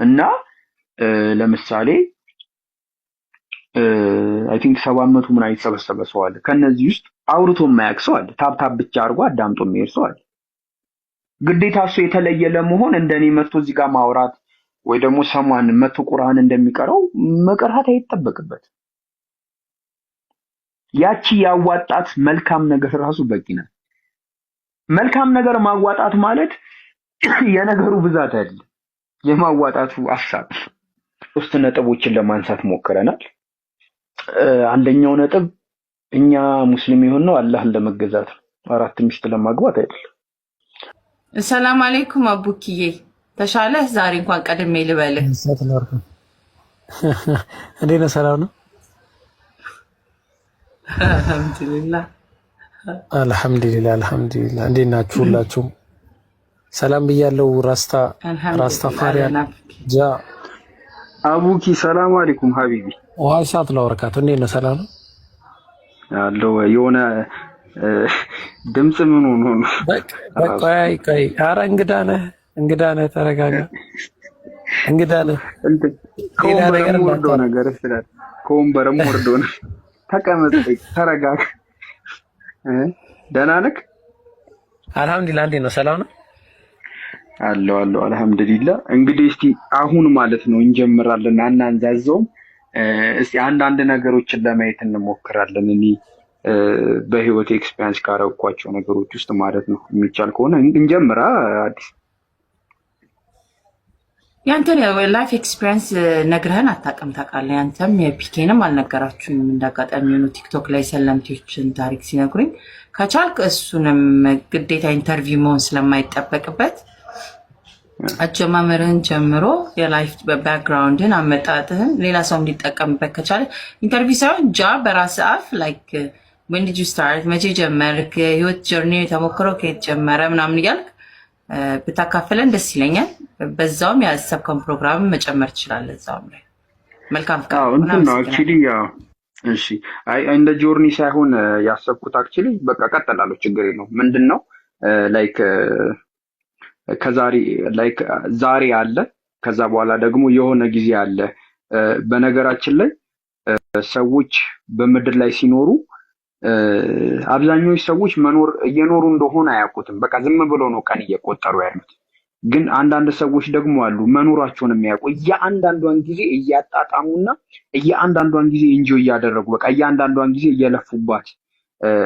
እና ለምሳሌ አይ ቲንክ 700 ምን የተሰበሰበ ሰው አለ። ከነዚህ ውስጥ አውርቶ የማያውቅ ሰው አለ። ታፕታፕ ብቻ አድርጎ አዳምጦ የሚሄድ ሰው አለ። ግዴታ እሱ የተለየ ለመሆን እንደኔ መጥቶ እዚህ ጋር ማውራት ወይ ደግሞ ሰማን መጥቶ ቁርአን እንደሚቀረው መቅራት አይጠበቅበት። ያቺ ያዋጣት መልካም ነገር ራሱ በቂ ነው። መልካም ነገር ማዋጣት ማለት የነገሩ ብዛት አይደለም፣ የማዋጣቱ ሐሳብ። 3 ነጥቦችን ለማንሳት ሞክረናል። አንደኛው ነጥብ እኛ ሙስሊም የሆነው አላህን ለመገዛት ነው፣ 4 ሚስት ለማግባት አይደለም። ሰላም አለይኩም አቡኪዬ፣ ተሻለህ? ዛሬ እንኳን ቀድሜ ልበልህ። እንዴት ነው? ሰላም ነው? አልሐምዱሊላህ አልሐምዱሊላህ። እንዴት ናችሁ ሁላችሁም? ሰላም ብያለሁ። ራስታፋሪያን ጃ አቡኪ ሰላም አለይኩም ሀቢቢ። ወሃይሳት ለወረካቱ እንዴት ነው? ሰላም ነው ያለው። የሆነ ድምጽ ምን ሆኖ ነው? በቃ ቆይ። ኧረ እንግዳ ነህ፣ ተረጋጋ። እንግዳ ነህ። ከወንበረም ወርዶ ነገር ስላል ከወንበረም ወርዶ ነው። ተቀመጥ፣ ተረጋጋ። ደህና ነህ? አልሐምዱሊላህ። እንዴት ነው? ሰላም ነው አለው አልሐምዱሊላህ። እንግዲህ እስቲ አሁን ማለት ነው እንጀምራለን። አናንዛዘውም። እስቲ አንዳንድ ነገሮችን ለማየት እንሞክራለን። እኔ በህይወት ኤክስፒሪየንስ ካረኳቸው ነገሮች ውስጥ ማለት ነው። የሚቻል ከሆነ እንጀምራ። አዲስ ያንተን ላይፍ ኤክስፒሪየንስ ነግረህን አታውቅም፣ ታውቃለህ። ያንተም የፒኬንም አልነገራችሁኝም። እንዳጋጣሚ ሆኖ ቲክቶክ ላይ ሰለምቴዎችን ታሪክ ሲነግሩኝ ከቻልክ እሱንም ግዴታ ኢንተርቪው መሆን ስለማይጠበቅበት አጀማመርህን ጀምሮ የላይፍ ባክግራውንድን አመጣጥህን ሌላ ሰው እንዲጠቀምበት ከቻለ ኢንተርቪው ሳይሆን በራስህ አፍ ላይክ when did you start መቼ ጀመርክ፣ ህይወት ጆርኒ ተሞክሮ ከየት ጀመረ ምናምን እያልክ ብታካፍለን ደስ ይለኛል። በዛውም ያሰብከውን ፕሮግራም መጨመር ትችላለህ እዛውም ላይ። መልካም ፍቃድ ነው አክቹሊ። እሺ እንደ ጆርኒ ሳይሆን ያሰብኩት አክቹሊ በቃ ቀጥላለሁ፣ ችግር የለውም። ምንድነው ላይክ ዛሬ አለ፣ ከዛ በኋላ ደግሞ የሆነ ጊዜ አለ። በነገራችን ላይ ሰዎች በምድር ላይ ሲኖሩ አብዛኞቹ ሰዎች እየኖሩ እንደሆነ አያውቁትም። በቃ ዝም ብሎ ነው ቀን እየቆጠሩ ያሉት። ግን አንዳንድ ሰዎች ደግሞ አሉ መኖራቸውን የሚያውቁ እያንዳንዷን ጊዜ እያጣጣሙና እያንዳንዷን ጊዜ ኢንጆይ እያደረጉ በቃ እያንዳንዷን ጊዜ እየለፉባት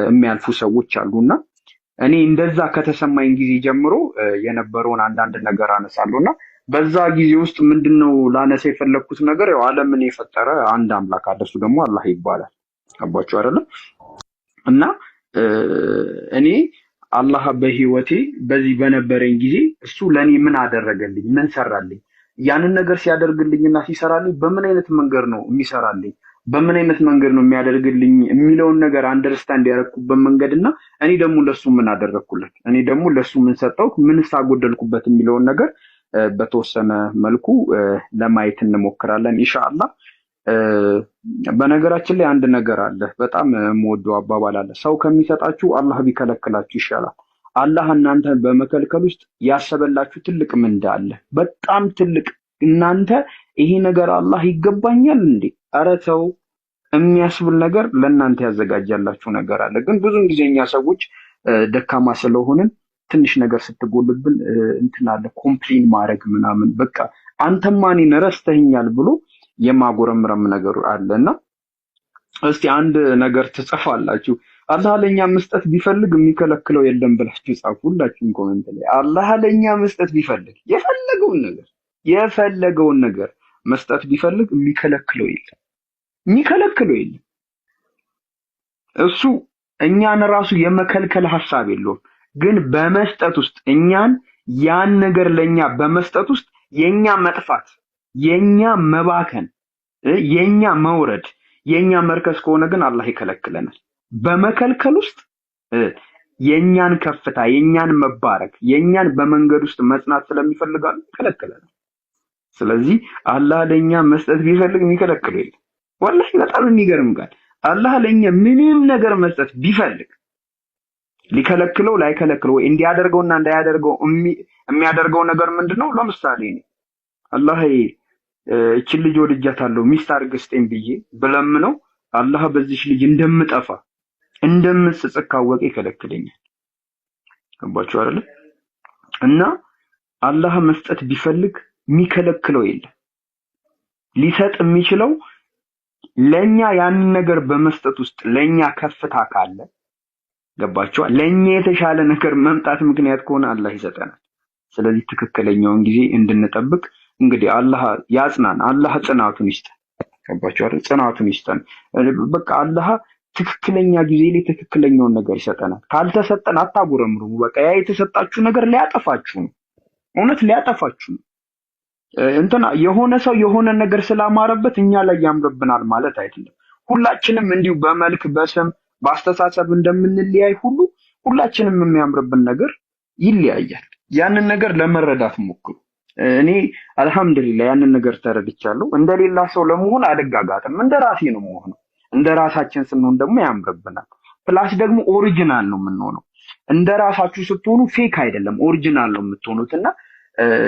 የሚያልፉ ሰዎች አሉና እኔ እንደዛ ከተሰማኝ ጊዜ ጀምሮ የነበረውን አንዳንድ ነገር አነሳለሁና በዛ ጊዜ ውስጥ ምንድነው ላነሳ የፈለኩት ነገር ያው ዓለምን የፈጠረ አንድ አምላክ አለ፣ እሱ ደግሞ አላህ ይባላል። አባችሁ አይደለም? እና እኔ አላህ በህይወቴ በዚህ በነበረኝ ጊዜ እሱ ለኔ ምን አደረገልኝ፣ ምን ሰራልኝ፣ ያንን ነገር ሲያደርግልኝና ሲሰራልኝ በምን አይነት መንገድ ነው የሚሰራልኝ፣ በምን አይነት መንገድ ነው የሚያደርግልኝ የሚለውን ነገር አንደርስታንድ ያደረኩበት መንገድና እኔ ደግሞ ለሱ ምን አደረኩለት፣ እኔ ደግሞ ለሱ ምን ሰጠው፣ ምን ሳጎደልኩበት የሚለውን ነገር በተወሰነ መልኩ ለማየት እንሞክራለን ኢንሻአላህ። በነገራችን ላይ አንድ ነገር አለ፣ በጣም የምወደው አባባል አለ። ሰው ከሚሰጣችሁ አላህ ቢከለክላችሁ ይሻላል። አላህ እናንተን በመከልከል ውስጥ ያሰበላችሁ ትልቅ ምንዳ አለ፣ በጣም ትልቅ። እናንተ ይሄ ነገር አላህ ይገባኛል እንዴ? ኧረ ተው የሚያስብል ነገር ለእናንተ ያዘጋጃላችሁ ነገር አለ። ግን ብዙ ጊዜ እኛ ሰዎች ደካማ ስለሆንን ትንሽ ነገር ስትጎልብን እንትን አለ ኮምፕሌን ማድረግ ምናምን፣ በቃ አንተማ እኔን ረስተኸኛል ብሎ የማጎረምረም ነገር አለና እስቲ አንድ ነገር ትጽፋላችሁ። አላህ ለኛ መስጠት ቢፈልግ የሚከለክለው የለም ብላችሁ ጻፉ። ሁላችሁም ኮሜንት ላይ አላህ ለኛ መስጠት ቢፈልግ የፈለገውን ነገር መስጠት ቢፈልግ የሚከለክለው የለም። እሱ እኛን ራሱ የመከልከል ሐሳብ የለውም። ግን በመስጠት ውስጥ እኛን ያን ነገር ለኛ በመስጠት ውስጥ የኛ መጥፋት፣ የኛ መባከን፣ የኛ መውረድ፣ የኛ መርከስ ከሆነ ግን አላህ ይከለክለናል። በመከልከል ውስጥ የኛን ከፍታ፣ የኛን መባረክ፣ የኛን በመንገድ ውስጥ መጽናት ስለሚፈልጋል ይከለክለናል። ስለዚህ አላህ ለኛ መስጠት ቢፈልግ የሚከለክለው የለም። ወላሂ በጣም የሚገርም ቃል። አላህ ለኛ ምንም ነገር መስጠት ቢፈልግ ሊከለክለው ላይከለክለው ወይ እንዲያደርገውና እንዳያደርገው የሚያደርገው ነገር ምንድነው? ለምሳሌ አላህ እቺ ልጅ ወድጃታለሁ ሚስት አድርገህ ስጠኝ ብዬ ብለምነው አላህ በዚህ ልጅ እንደምጠፋ እንደምጽጽ ካወቀ ይከለክለኛል። ገባችሁ አይደል? እና አላህ መስጠት ቢፈልግ የሚከለክለው የለም። ሊሰጥ የሚችለው ለኛ ያንን ነገር በመስጠት ውስጥ ለኛ ከፍታ ካለ ገባችሁ? ለኛ የተሻለ ነገር መምጣት ምክንያት ከሆነ አላህ ይሰጠናል። ስለዚህ ትክክለኛውን ጊዜ እንድንጠብቅ እንግዲህ አላህ ያጽናን። አላህ ጽናቱን ይስጠን። ገባችሁ አይደል? ጽናቱን ይስጠን። በቃ አላህ ትክክለኛ ጊዜ ላይ ትክክለኛውን ነገር ይሰጠናል። ካልተሰጠን አታጉረምርሙ። በቃ ያ የተሰጣችሁ ነገር ሊያጠፋችሁ ነው። እውነት ሊያጠፋችሁ ነው። እንትና የሆነ ሰው የሆነ ነገር ስላማረበት እኛ ላይ ያምርብናል ማለት አይደለም። ሁላችንም እንዲሁ በመልክ በስም በአስተሳሰብ እንደምንለያይ ሁሉ ሁላችንም የሚያምርብን ነገር ይለያያል። ያንን ነገር ለመረዳት ሞክሩ። እኔ አልহামዱሊላህ ያንን ነገር ተረድቻለሁ። እንደሌላ ሰው ለመሆን አልጋጋጥም። እንደራሴ ነው የምሆነው። እንደራሳችን ስንሆን ደግሞ ያምርብናል። ፕላስ ደግሞ ኦሪጂናል ነው የምንሆነው። እንደራሳችሁ ስትሆኑ ፌክ አይደለም ኦሪጂናል ነው የምትሆኑትና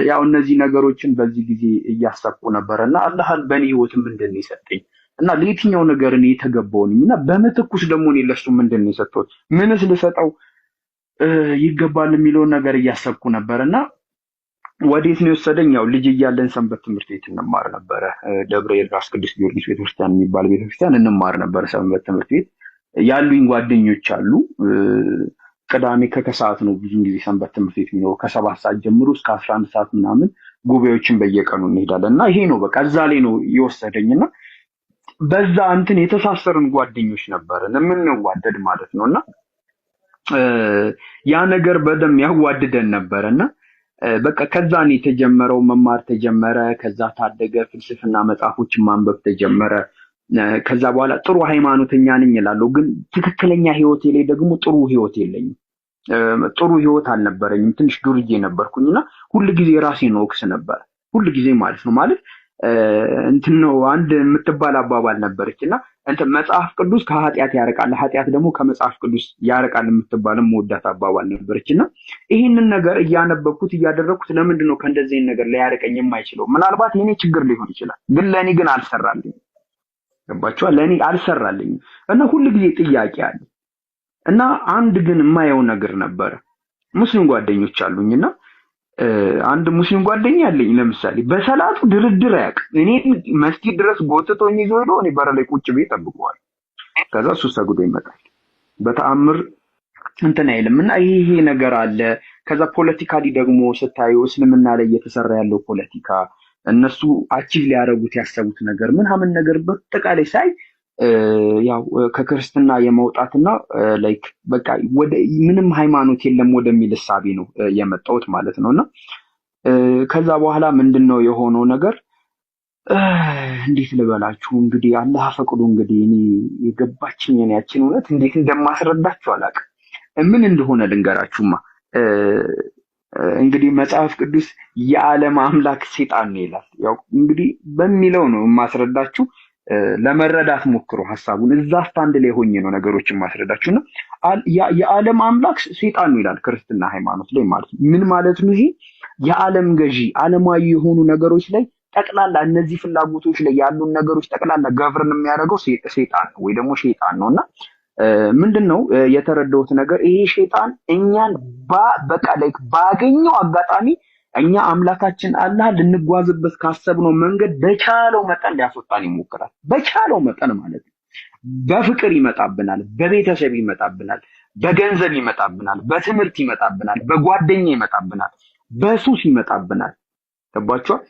ያው እነዚህ ነገሮችን በዚህ ጊዜ እያሰብኩ ነበርና አላህን በእኔ ህይወት ምንድን ነው የሰጠኝ እና ለየትኛው ነገር እኔ የተገባውኝና በምትኩስ ደግሞ እኔ ለሱ ምንድን ነው የሰጠሁት ምንስ ልሰጠው ይገባል የሚለውን ነገር እያሰብኩ ነበርና ወዴት ነው የወሰደኝ? ያው ልጅ እያለን ሰንበት ትምህርት ቤት እንማር ነበረ። ደብረ ኤልራስ ቅዱስ ጊዮርጊስ ቤተክርስቲያን የሚባል ቤተክርስቲያን እንማር ነበረ። ሰንበት ትምህርት ቤት ያሉኝ ጓደኞች አሉ። ቅዳሜ ከከሰዓት ነው ብዙ ጊዜ ሰንበት ትምህርት ቤት የሚኖረው። ከ7 ሰዓት ጀምሮ እስከ 11 ሰዓት ምናምን ጉባኤዎችን በየቀኑ እንሄዳለን እና ይሄ ነው በቃ እዛ ላይ ነው የወሰደኝና በዛ እንትን የተሳሰርን ጓደኞች ነበርን የምንዋደድ ማለት ነውና ያ ነገር በደም ያዋድደን ነበርና በቃ ከዛ ነው የተጀመረው። መማር ተጀመረ። ከዛ ታደገ። ፍልስፍና መጽሐፎችን ማንበብ ተጀመረ። ከዛ በኋላ ጥሩ ሃይማኖተኛ ነኝ እላለሁ፣ ግን ትክክለኛ ህይወቴ ላይ ደግሞ ጥሩ ህይወት የለኝም። ጥሩ ህይወት አልነበረኝም። ትንሽ ዱርዬ ነበርኩኝና ሁልጊዜ ራሴን ወቅስ ነበር። ሁልጊዜ ማለት ነው ማለት እንትን ነው አንድ የምትባል አባባል ነበረችና እንትን መጽሐፍ ቅዱስ ከኃጢአት ያርቃል፣ ኃጢአት ደግሞ ከመጽሐፍ ቅዱስ ያርቃል የምትባልም ወዳት አባባል ነበረችና ይህንን ነገር እያነበብኩት እያደረኩት ለምንድን ነው ከእንደዚህ ነገር ሊያርቀኝ የማይችለው? ምናልባት የኔ ችግር ሊሆን ይችላል፣ ግን ለኔ ግን አልሰራልኝም። ገባችኋል? ለኔ አልሰራልኝም እና ሁልጊዜ ጥያቄ አለ እና አንድ ግን የማየው ነገር ነበረ። ሙስሊም ጓደኞች አሉኝና አንድ ሙስሊም ጓደኛ አለኝ። ለምሳሌ በሰላቱ ድርድር አያውቅም። እኔ መስጊድ ድረስ ጎትቶኝ ይዞ ሄዶ እኔ በር ላይ ቁጭ ብዬ ጠብቀዋል። ከዛ እሱ ሰግዶ ይመጣል። በተአምር እንትን አይልም እና ይሄ ነገር አለ። ከዛ ፖለቲካሊ ደግሞ ስታዩ እስልምና ላይ እየተሰራ ያለው ፖለቲካ እነሱ አቺቭ ሊያደርጉት ያሰቡት ነገር ምናምን ነገር በአጠቃላይ ሳይ ያው ከክርስትና የመውጣትና ላይክ በቃ ወደ ምንም ሃይማኖት የለም ወደሚል እሳቤ ነው የመጣሁት ማለት ነውና ከዛ በኋላ ምንድነው የሆነው ነገር እንዴት ልበላችሁ እንግዲህ አላህ ፈቅዶ እንግዲህ እኔ የገባችኝ ያችን እውነት እንዴት እንደማስረዳችሁ አላውቅም። ምን እንደሆነ ልንገራችሁማ። እንግዲህ መጽሐፍ ቅዱስ የዓለም አምላክ ሰይጣን ነው ይላል። ያው እንግዲህ በሚለው ነው የማስረዳችሁ። ለመረዳት ሞክሩ ሐሳቡን። እዛ ስታንድ ላይ ሆኜ ነው ነገሮችን ማስረዳችሁና የዓለም አምላክ ሰይጣን ነው ይላል ክርስትና ሃይማኖት ላይ ማለት ነው። ምን ማለት ነው ይሄ? የዓለም ገዢ ዓለማዊ የሆኑ ነገሮች ላይ ጠቅላላ እነዚህ ፍላጎቶች ላይ ያሉ ነገሮች ጠቅላላ ገቨርን የሚያደርገው ሰይጣን ነው ወይ ደግሞ ሸይጣን ነውና ምንድነው የተረዳሁት ነገር ይሄ ሸይጣን እኛን በቃ ላይ ባገኘው አጋጣሚ እኛ አምላካችን አላህ ልንጓዝበት ካሰብነው መንገድ በቻለው መጠን ሊያስወጣን ይሞክራል። በቻለው መጠን ማለት ነው። በፍቅር ይመጣብናል፣ በቤተሰብ ይመጣብናል፣ በገንዘብ ይመጣብናል፣ በትምህርት ይመጣብናል፣ በጓደኛ ይመጣብናል፣ በሱስ ይመጣብናል። ገባችኋል?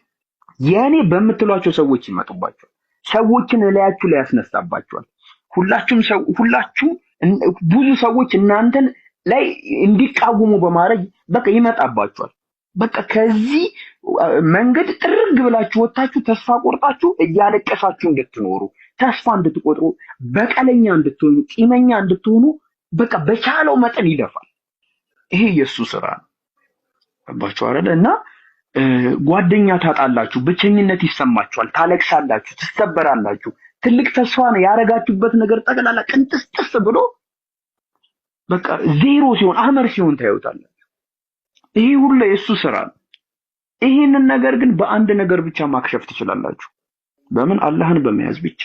የኔ በምትሏቸው ሰዎች ይመጡባቸዋል። ሰዎችን እላያችሁ ላይ ያስነሳባቸዋል። ሁላችሁም ብዙ ሰዎች እናንተን ላይ እንዲቃወሙ በማድረግ በቃ ይመጣባቸዋል። በቃ ከዚህ መንገድ ጥርግ ብላችሁ ወጣችሁ ተስፋ ቆርጣችሁ እያለቀሳችሁ እንድትኖሩ ተስፋ እንድትቆጥሩ በቀለኛ እንድትሆኑ ቂመኛ እንድትሆኑ በቃ በቻለው መጠን ይለፋል። ይሄ የሱ ስራ ነው። ገባችሁ አይደል? እና ጓደኛ ታጣላችሁ፣ ብቸኝነት ይሰማችኋል፣ ታለቅሳላችሁ፣ ትሰበራላችሁ። ትልቅ ተስፋ ነው ያረጋችሁበት ነገር ጠቅላላ ቅንጥስጥስ ብሎ በቃ ዜሮ ሲሆን አመር ሲሆን ታዩታላችሁ። ይሄ ሁሉ የሱ ስራ ነው። ይሄንን ነገር ግን በአንድ ነገር ብቻ ማክሸፍ ትችላላችሁ። በምን? አላህን በመያዝ ብቻ።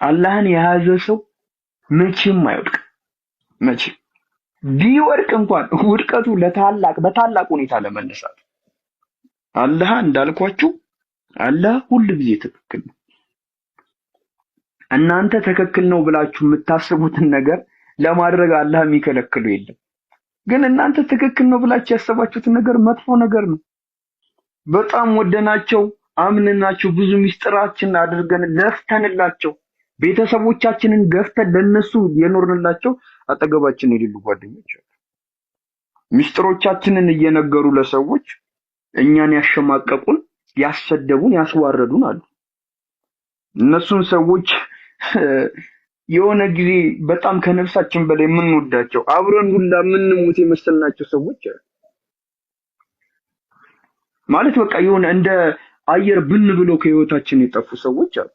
አላህን የያዘ ሰው መቼም አይወድቅ። መቼም ቢወድቅ እንኳን ውድቀቱ በታላቅ ሁኔታ ለመነሳት አላህ እንዳልኳችሁ አላህ ሁሉ ጊዜ ትክክል ነው። እናንተ ትክክል ነው ብላችሁ የምታስቡትን ነገር ለማድረግ አላህ የሚከለክሉ የለም። ግን እናንተ ትክክል ነው ብላችሁ ያሰባችሁትን ነገር መጥፎ ነገር ነው። በጣም ወደናቸው አምነናቸው ብዙ ሚስጥራችን አድርገን ለፍተንላቸው ቤተሰቦቻችንን ገፍተን ለነሱ የኖርንላቸው አጠገባችን የሌሉ ጓደኞች አሉ። ሚስጥሮቻችንን እየነገሩ ለሰዎች እኛን ያሸማቀቁን፣ ያሰደቡን፣ ያስዋረዱን አሉ። እነሱን ሰዎች የሆነ ጊዜ በጣም ከነፍሳችን በላይ የምንወዳቸው አብረን ሁላ የምንሞት የመሰልናቸው ሰዎች አሉ። ማለት በቃ የሆነ እንደ አየር ብን ብሎ ከህይወታችን የጠፉ ሰዎች አሉ።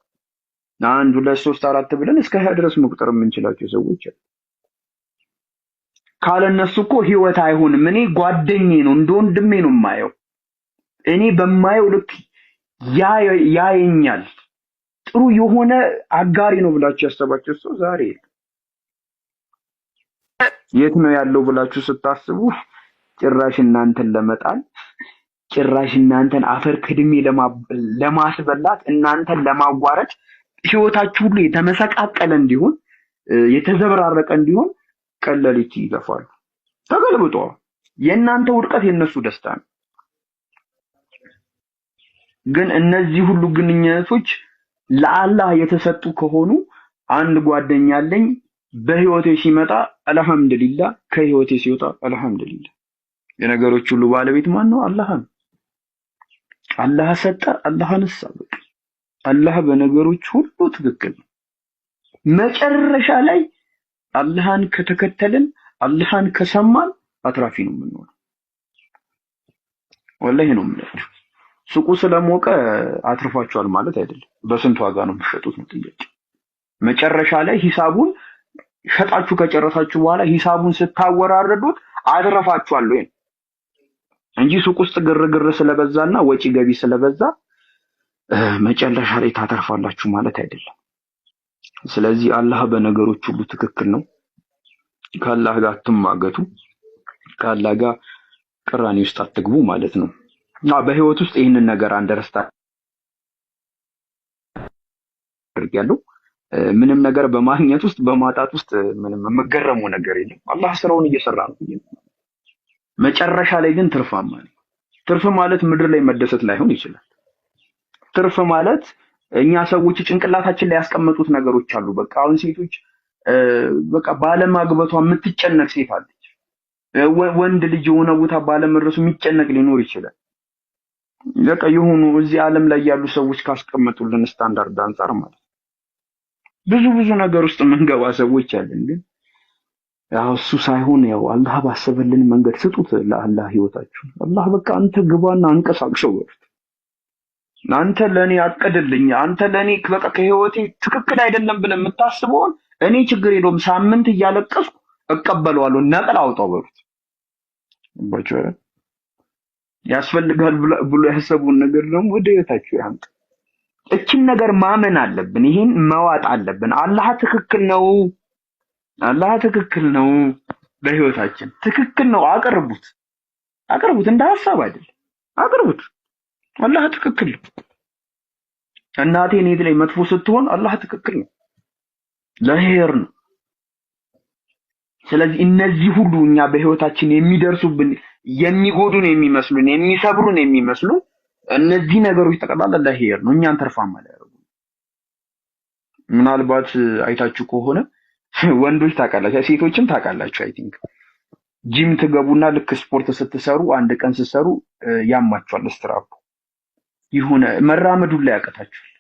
1 2 3 4 ብለን እስከ 20 ድረስ መቁጠር የምንችላቸው ሰዎች አሉ። ካለነሱ እኮ ህይወት አይሆንም። እኔ ጓደኛዬ ነው እንደ ወንድሜ ነው የማየው። እኔ በማየው ልክ ያየኛል። ጥሩ የሆነ አጋሪ ነው ብላችሁ ያሰባችሁ ሰው ዛሬ የት ነው ያለው ብላችሁ ስታስቡ ጭራሽ እናንተን ለመጣል፣ ጭራሽ እናንተን አፈር ከድሜ ለማስበላት፣ እናንተን ለማዋረድ፣ ህይወታችሁ ሁሉ የተመሰቃቀለ እንዲሆን፣ የተዘበራረቀ እንዲሆን ቀለሊት ይገፋሉ። ተገልብጦ የእናንተ ውድቀት የነሱ ደስታ ነው። ግን እነዚህ ሁሉ ግንኙነቶች ለአላህ የተሰጡ ከሆኑ አንድ ጓደኛ አለኝ በህይወቴ ሲመጣ አልহামዱሊላህ፣ ከህይወቴ ሲወጣ አልহামዱሊላህ። የነገሮች ሁሉ ባለቤት ማን ነው? አላህ ነው። አላህ ሰጠ፣ አላህ ነሳ። አላህ በነገሮች ሁሉ ትክክል ነው። መጨረሻ ላይ አላህን ከተከተልን፣ አላህን ከሰማን አትራፊ ነው የምንሆነው። ወላሂ ነው የምላችሁ። ሱቁ ስለሞቀ አትርፋችኋል ማለት አይደለም። በስንት ዋጋ ነው የምትሸጡት ነው ጥያቄ። መጨረሻ ላይ ሂሳቡን ሸጣችሁ ከጨረሳችሁ በኋላ ሂሳቡን ስታወራረዱት አትርፋችኋል ወይ እንጂ ሱቅ ውስጥ ግርግር ስለበዛና ወጪ ገቢ ስለበዛ መጨረሻ ላይ ታተርፋላችሁ ማለት አይደለም። ስለዚህ አላህ በነገሮች ሁሉ ትክክል ነው። ከአላህ ጋር አትማገቱ፣ ከአላህ ጋር ቅራኔ ውስጥ አትግቡ ማለት ነው። በህይወት ውስጥ ይህንን ነገር አንደርስታንድ አድርጌያለሁ። ምንም ነገር በማግኘት ውስጥ በማጣት ውስጥ ምንም የምገረመው ነገር የለም። አላህ ስራውን እየሰራ ነው። መጨረሻ ላይ ግን ትርፋማ ነው። ትርፍ ማለት ምድር ላይ መደሰት ላይሆን ይችላል። ትርፍ ማለት እኛ ሰዎች ጭንቅላታችን ላይ ያስቀመጡት ነገሮች አሉ። በቃ አሁን ሴቶች በቃ ባለማግበቷ የምትጨነቅ ሴት አለች። ወንድ ልጅ የሆነ ቦታ ባለመድረሱ የሚጨነቅ ሊኖር ይችላል። በቃ የሆኑ እዚህ ዓለም ላይ ያሉ ሰዎች ካስቀመጡልን ስታንዳርድ አንፃር ማለት ብዙ ነገር ውስጥ መንገባ ሰዎች አለን። ግን ያው እሱ ሳይሆን ያው አላህ ባሰበልን መንገድ ስጡት ለአላህ ህይወታችሁ። አላህ በቃ አንተ ግባና አንቀሳቅሰው ወርት አንተ ለኔ አቀድልኝ፣ አንተ ለኔ በቃ ከህይወቴ ትክክል አይደለም ብለህ የምታስበውን እኔ ችግር የለውም ሳምንት እያለቀስኩ እቀበለዋለሁ፣ ነቅል አውጣው በሩት ባጭሩ ያስፈልጋል ብሎ ያሰቡን ነገር ደግሞ ወደ ህይወታችሁ ያምጣ። እቺን ነገር ማመን አለብን። ይሄን መዋጥ አለብን። አላህ ትክክል ነው። አላህ ትክክል ነው። በህይወታችን ትክክል ነው። አቅርቡት እንደ ሐሳብ አይደለም። አቅርቡት። አላህ ትክክል ነው። እናቴ እኔ ላይ መጥፎ ስትሆን አላህ ትክክል ነው። ለኸይር ነው። ስለዚህ እነዚህ ሁሉ እኛ በህይወታችን የሚደርሱብን የሚጎዱን የሚመስሉን የሚሰብሩን የሚመስሉ እነዚህ ነገሮች ጠቅላላ ለኸይር ነው። እኛን ተርፋማ ያደርጉ። ምናልባት አይታችሁ ከሆነ ወንዶች ታውቃላችሁ፣ ሴቶችም ታውቃላችሁ። አይ ቲንክ ጂም ትገቡና ልክ ስፖርት ስትሰሩ አንድ ቀን ስትሰሩ ያማችኋል። ስትራፕ ይሁን መራመዱን ላይ ያቀታችኋል።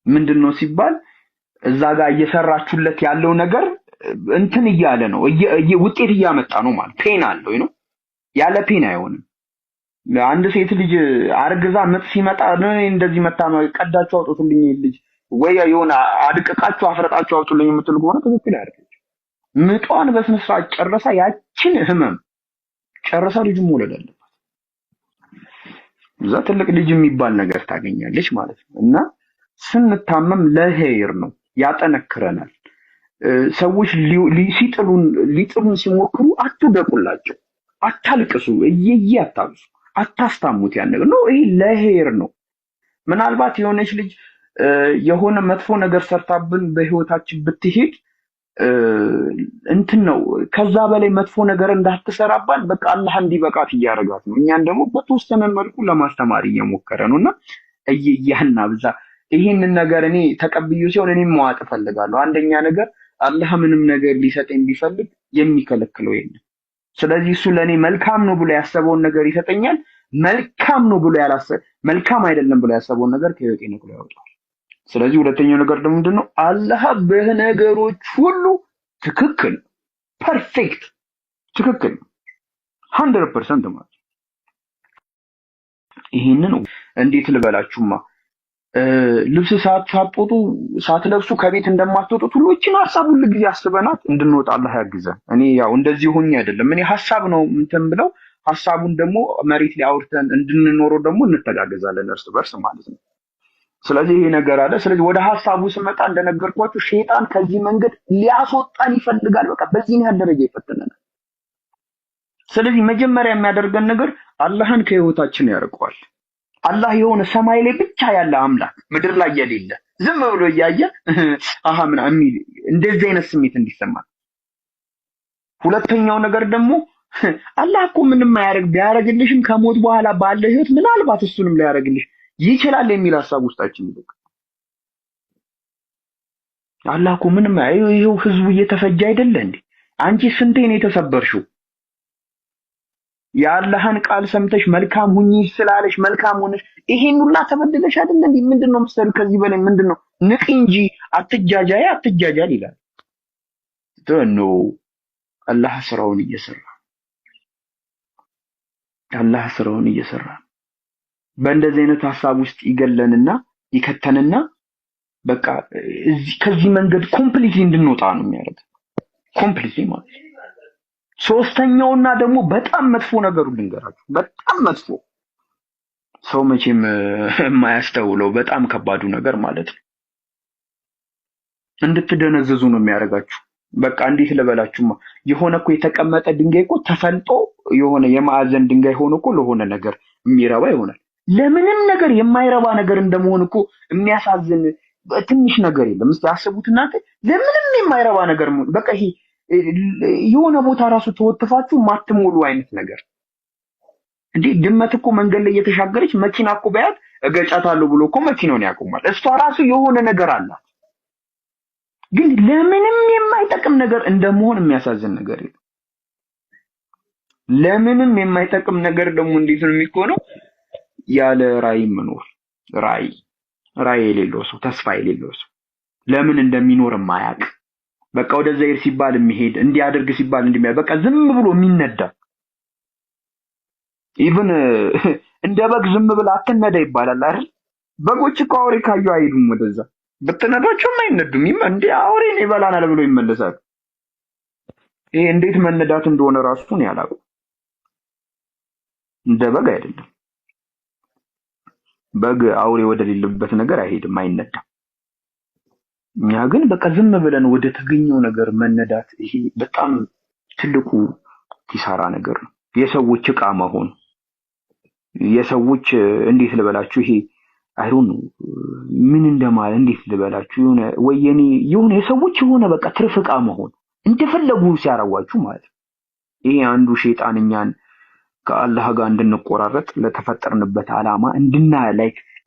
ምንድነው ሲባል እዛ ጋር እየሰራችሁለት ያለው ነገር እንትን እያለ ነው፣ ውጤት እያመጣ ነው ማለት ፔን አለው ነው። ያለ ፔን አይሆንም። አንድ ሴት ልጅ አርግዛ ምጥ ሲመጣ እንደዚህ መታ ቀዳችሁ አውጡልኝ ልጅ ወይ የሆነ አድቅቃችሁ አፍረጣችሁ አውጡልኝ የምትል ከሆነ ትክክል አይደለም። ምጧን በስነ ስርዓት ጨርሳ ያችን ህመም ጨርሳ ልጅ መውለድ አለባት። እዛ ትልቅ ልጅ የሚባል ነገር ታገኛለች ማለት ነው። እና ስንታመም ለኸይር ነው፣ ያጠነክረናል። ሰዎች ሊጥሉን ሲሞክሩ አትውደቁላቸው፣ አታልቅሱ፣ እየየ አታብሱ፣ አታስታሙት። ያን ነገር ነው፣ ይሄ ለኸይር ነው። ምናልባት የሆነች ልጅ የሆነ መጥፎ ነገር ሰርታብን በህይወታችን ብትሄድ እንትን ነው፣ ከዛ በላይ መጥፎ ነገር እንዳትሰራባን በቃ አላህ እንዲበቃት እያደረጋት ነው። እኛን ደግሞ በተወሰነ መልኩ ለማስተማር እየሞከረ ነውና እየያና ብዛ ይሄንን ነገር እኔ ተቀብዩ ሲሆን እኔም መዋጥ ፈልጋለሁ። አንደኛ ነገር አላህ ምንም ነገር ሊሰጠኝ ቢፈልግ የሚከለክለው የለም። ስለዚህ እሱ ለኔ መልካም ነው ብሎ ያሰበውን ነገር ይሰጠኛል። መልካም ነው ብሎ መልካም አይደለም ብሎ ያሰበውን ነገር ከህይወቴ ነቅሎ ያወጣል። ስለዚህ ሁለተኛው ነገር ደግሞ ምንድነው? አላህ በነገሮች ሁሉ ትክክል፣ ፐርፌክት፣ ትክክል 100% ማለት ይሄንን እንዴት ልበላችሁማ ልብስ ሳትወጡ ሳትለብሱ ከቤት እንደማትወጡት ሁሉ እቺን ሐሳብ ሁሉ ጊዜ አስበናት እንድንወጣ አላህ ያግዘን። እኔ ያው እንደዚህ ሆኜ አይደለም፣ እኔ ሐሳብ ነው እንትን ብለው ሐሳቡን ደግሞ መሬት ላይ አውርተን እንድንኖረው ደግሞ እንተጋገዛለን እርስ በርስ ማለት ነው። ስለዚህ ይሄ ነገር አለ። ስለዚህ ወደ ሐሳቡ ስመጣ እንደነገርኳችሁ ሸይጣን ከዚህ መንገድ ሊያስወጣን ይፈልጋል። በቃ በዚህ ያህል ደረጃ ይፈተነናል። ስለዚህ መጀመሪያ የሚያደርገን ነገር አላህን ከህይወታችን ያርቀዋል። አላህ የሆነ ሰማይ ላይ ብቻ ያለ አምላክ ምድር ላይ የሌለ ዝም ብሎ እያየ አሃ ምን አሚል እንደዚህ አይነት ስሜት እንዲሰማ። ሁለተኛው ነገር ደግሞ አላህ እኮ ምንም ቢያረግልሽም ከሞት በኋላ ባለ ህይወት ምናልባት እሱንም ሊያረግልሽ ይችላል የሚል ሐሳብ ውስጣችን ይልቅ አላህ እኮ ምንም ይሄው ህዝቡ እየተፈጀ አይደለ እንዴ? አንቺ ስንቴ ነው የተሰበርሽው? የአላህን ቃል ሰምተሽ መልካም ሁኚ ስላለሽ መልካም ሆነሽ ይሄን ሁላ ተበደለሽ አይደል እንዴ? ምንድነው መሰል ከዚህ በላይ ምንድነው? ንቅ እንጂ አትጃጃል ይላል። ተኖ አላህ ስራውን እየሰራ በእንደዚህ አይነት ሐሳብ ውስጥ ይገለንና ይከተንና በቃ ከዚህ መንገድ ኮምፕሊትሊ እንድንወጣ ነው የሚያደርገው። ኮምፕሊትሊ ማለት ሶስተኛውና ደግሞ በጣም መጥፎ ነገሩ ልንገራችሁ። በጣም መጥፎ ሰው መቼም የማያስተውለው በጣም ከባዱ ነገር ማለት ነው። እንድትደነዘዙ ነው የሚያደርጋችሁ። በቃ እንዴት ልበላችሁማ፣ የሆነ እኮ የተቀመጠ ድንጋይ እኮ ተፈልጦ የሆነ የማዕዘን ድንጋይ ሆኖ እኮ ለሆነ ነገር የሚረባ ይሆናል። ለምንም ነገር የማይረባ ነገር እንደመሆን እኮ የሚያሳዝን ትንሽ ነገር የለም። እስቲ አስቡት እናንተ፣ ለምንም የማይረባ ነገር በቃ ይሄ የሆነ ቦታ ራሱ ተወጥፋችሁ ማትሞሉ አይነት ነገር እንዴ። ድመት እኮ መንገድ ላይ እየተሻገረች መኪና እኮ በያት እገጫታለሁ ብሎ እኮ መኪናውን ያቆማል። እሷ ራሱ የሆነ ነገር አላት። ግን ለምንም የማይጠቅም ነገር እንደመሆን የሚያሳዝን ነገር የለም። ለምንም የማይጠቅም ነገር ደግሞ እንዴት ነው የሚሆነው? ያለ ራዕይ መኖር። ራዕይ የሌለው ሰው፣ ተስፋ የሌለው ሰው፣ ለምን እንደሚኖር የማያውቅ በቃ ወደዛ ይር ሲባል የሚሄድ እንዲያደርግ ሲባል እንደሚያደርግ በቃ ዝም ብሎ የሚነዳ ኢቭን እንደ በግ ዝም ብሎ አትነዳ ይባላል አይደል? በጎች እኮ አውሬ ካዩ አይሄዱም ወደዛ፣ ብትነዳቸውም አይነዱም። እንደ አውሬን ይበላናል ብሎ ይመለሳል። ይሄ እንዴት መነዳት እንደሆነ ራሱን ያላቁ። እንደ በግ አይደለም። በግ አውሬ ወደሌለበት ነገር አይሄድም፣ አይነዳም። እኛ ግን በቃ ዝም ብለን ወደ ተገኘው ነገር መነዳት፣ ይሄ በጣም ትልቁ ኪሳራ ነገር ነው። የሰዎች ዕቃ መሆን፣ የሰዎች እንዴት ልበላችሁ፣ ይሄ አይሮን ምን እንደማለት እንዴት ልበላችሁ፣ የሆነ የሰዎች የሆነ በቃ ትርፍ ዕቃ መሆን፣ እንደፈለጉ ሲያረዋችሁ ማለት ነው። ይሄ አንዱ ሸይጣን እኛን ከአላህ ጋር እንድንቆራረጥ ለተፈጠርንበት ዓላማ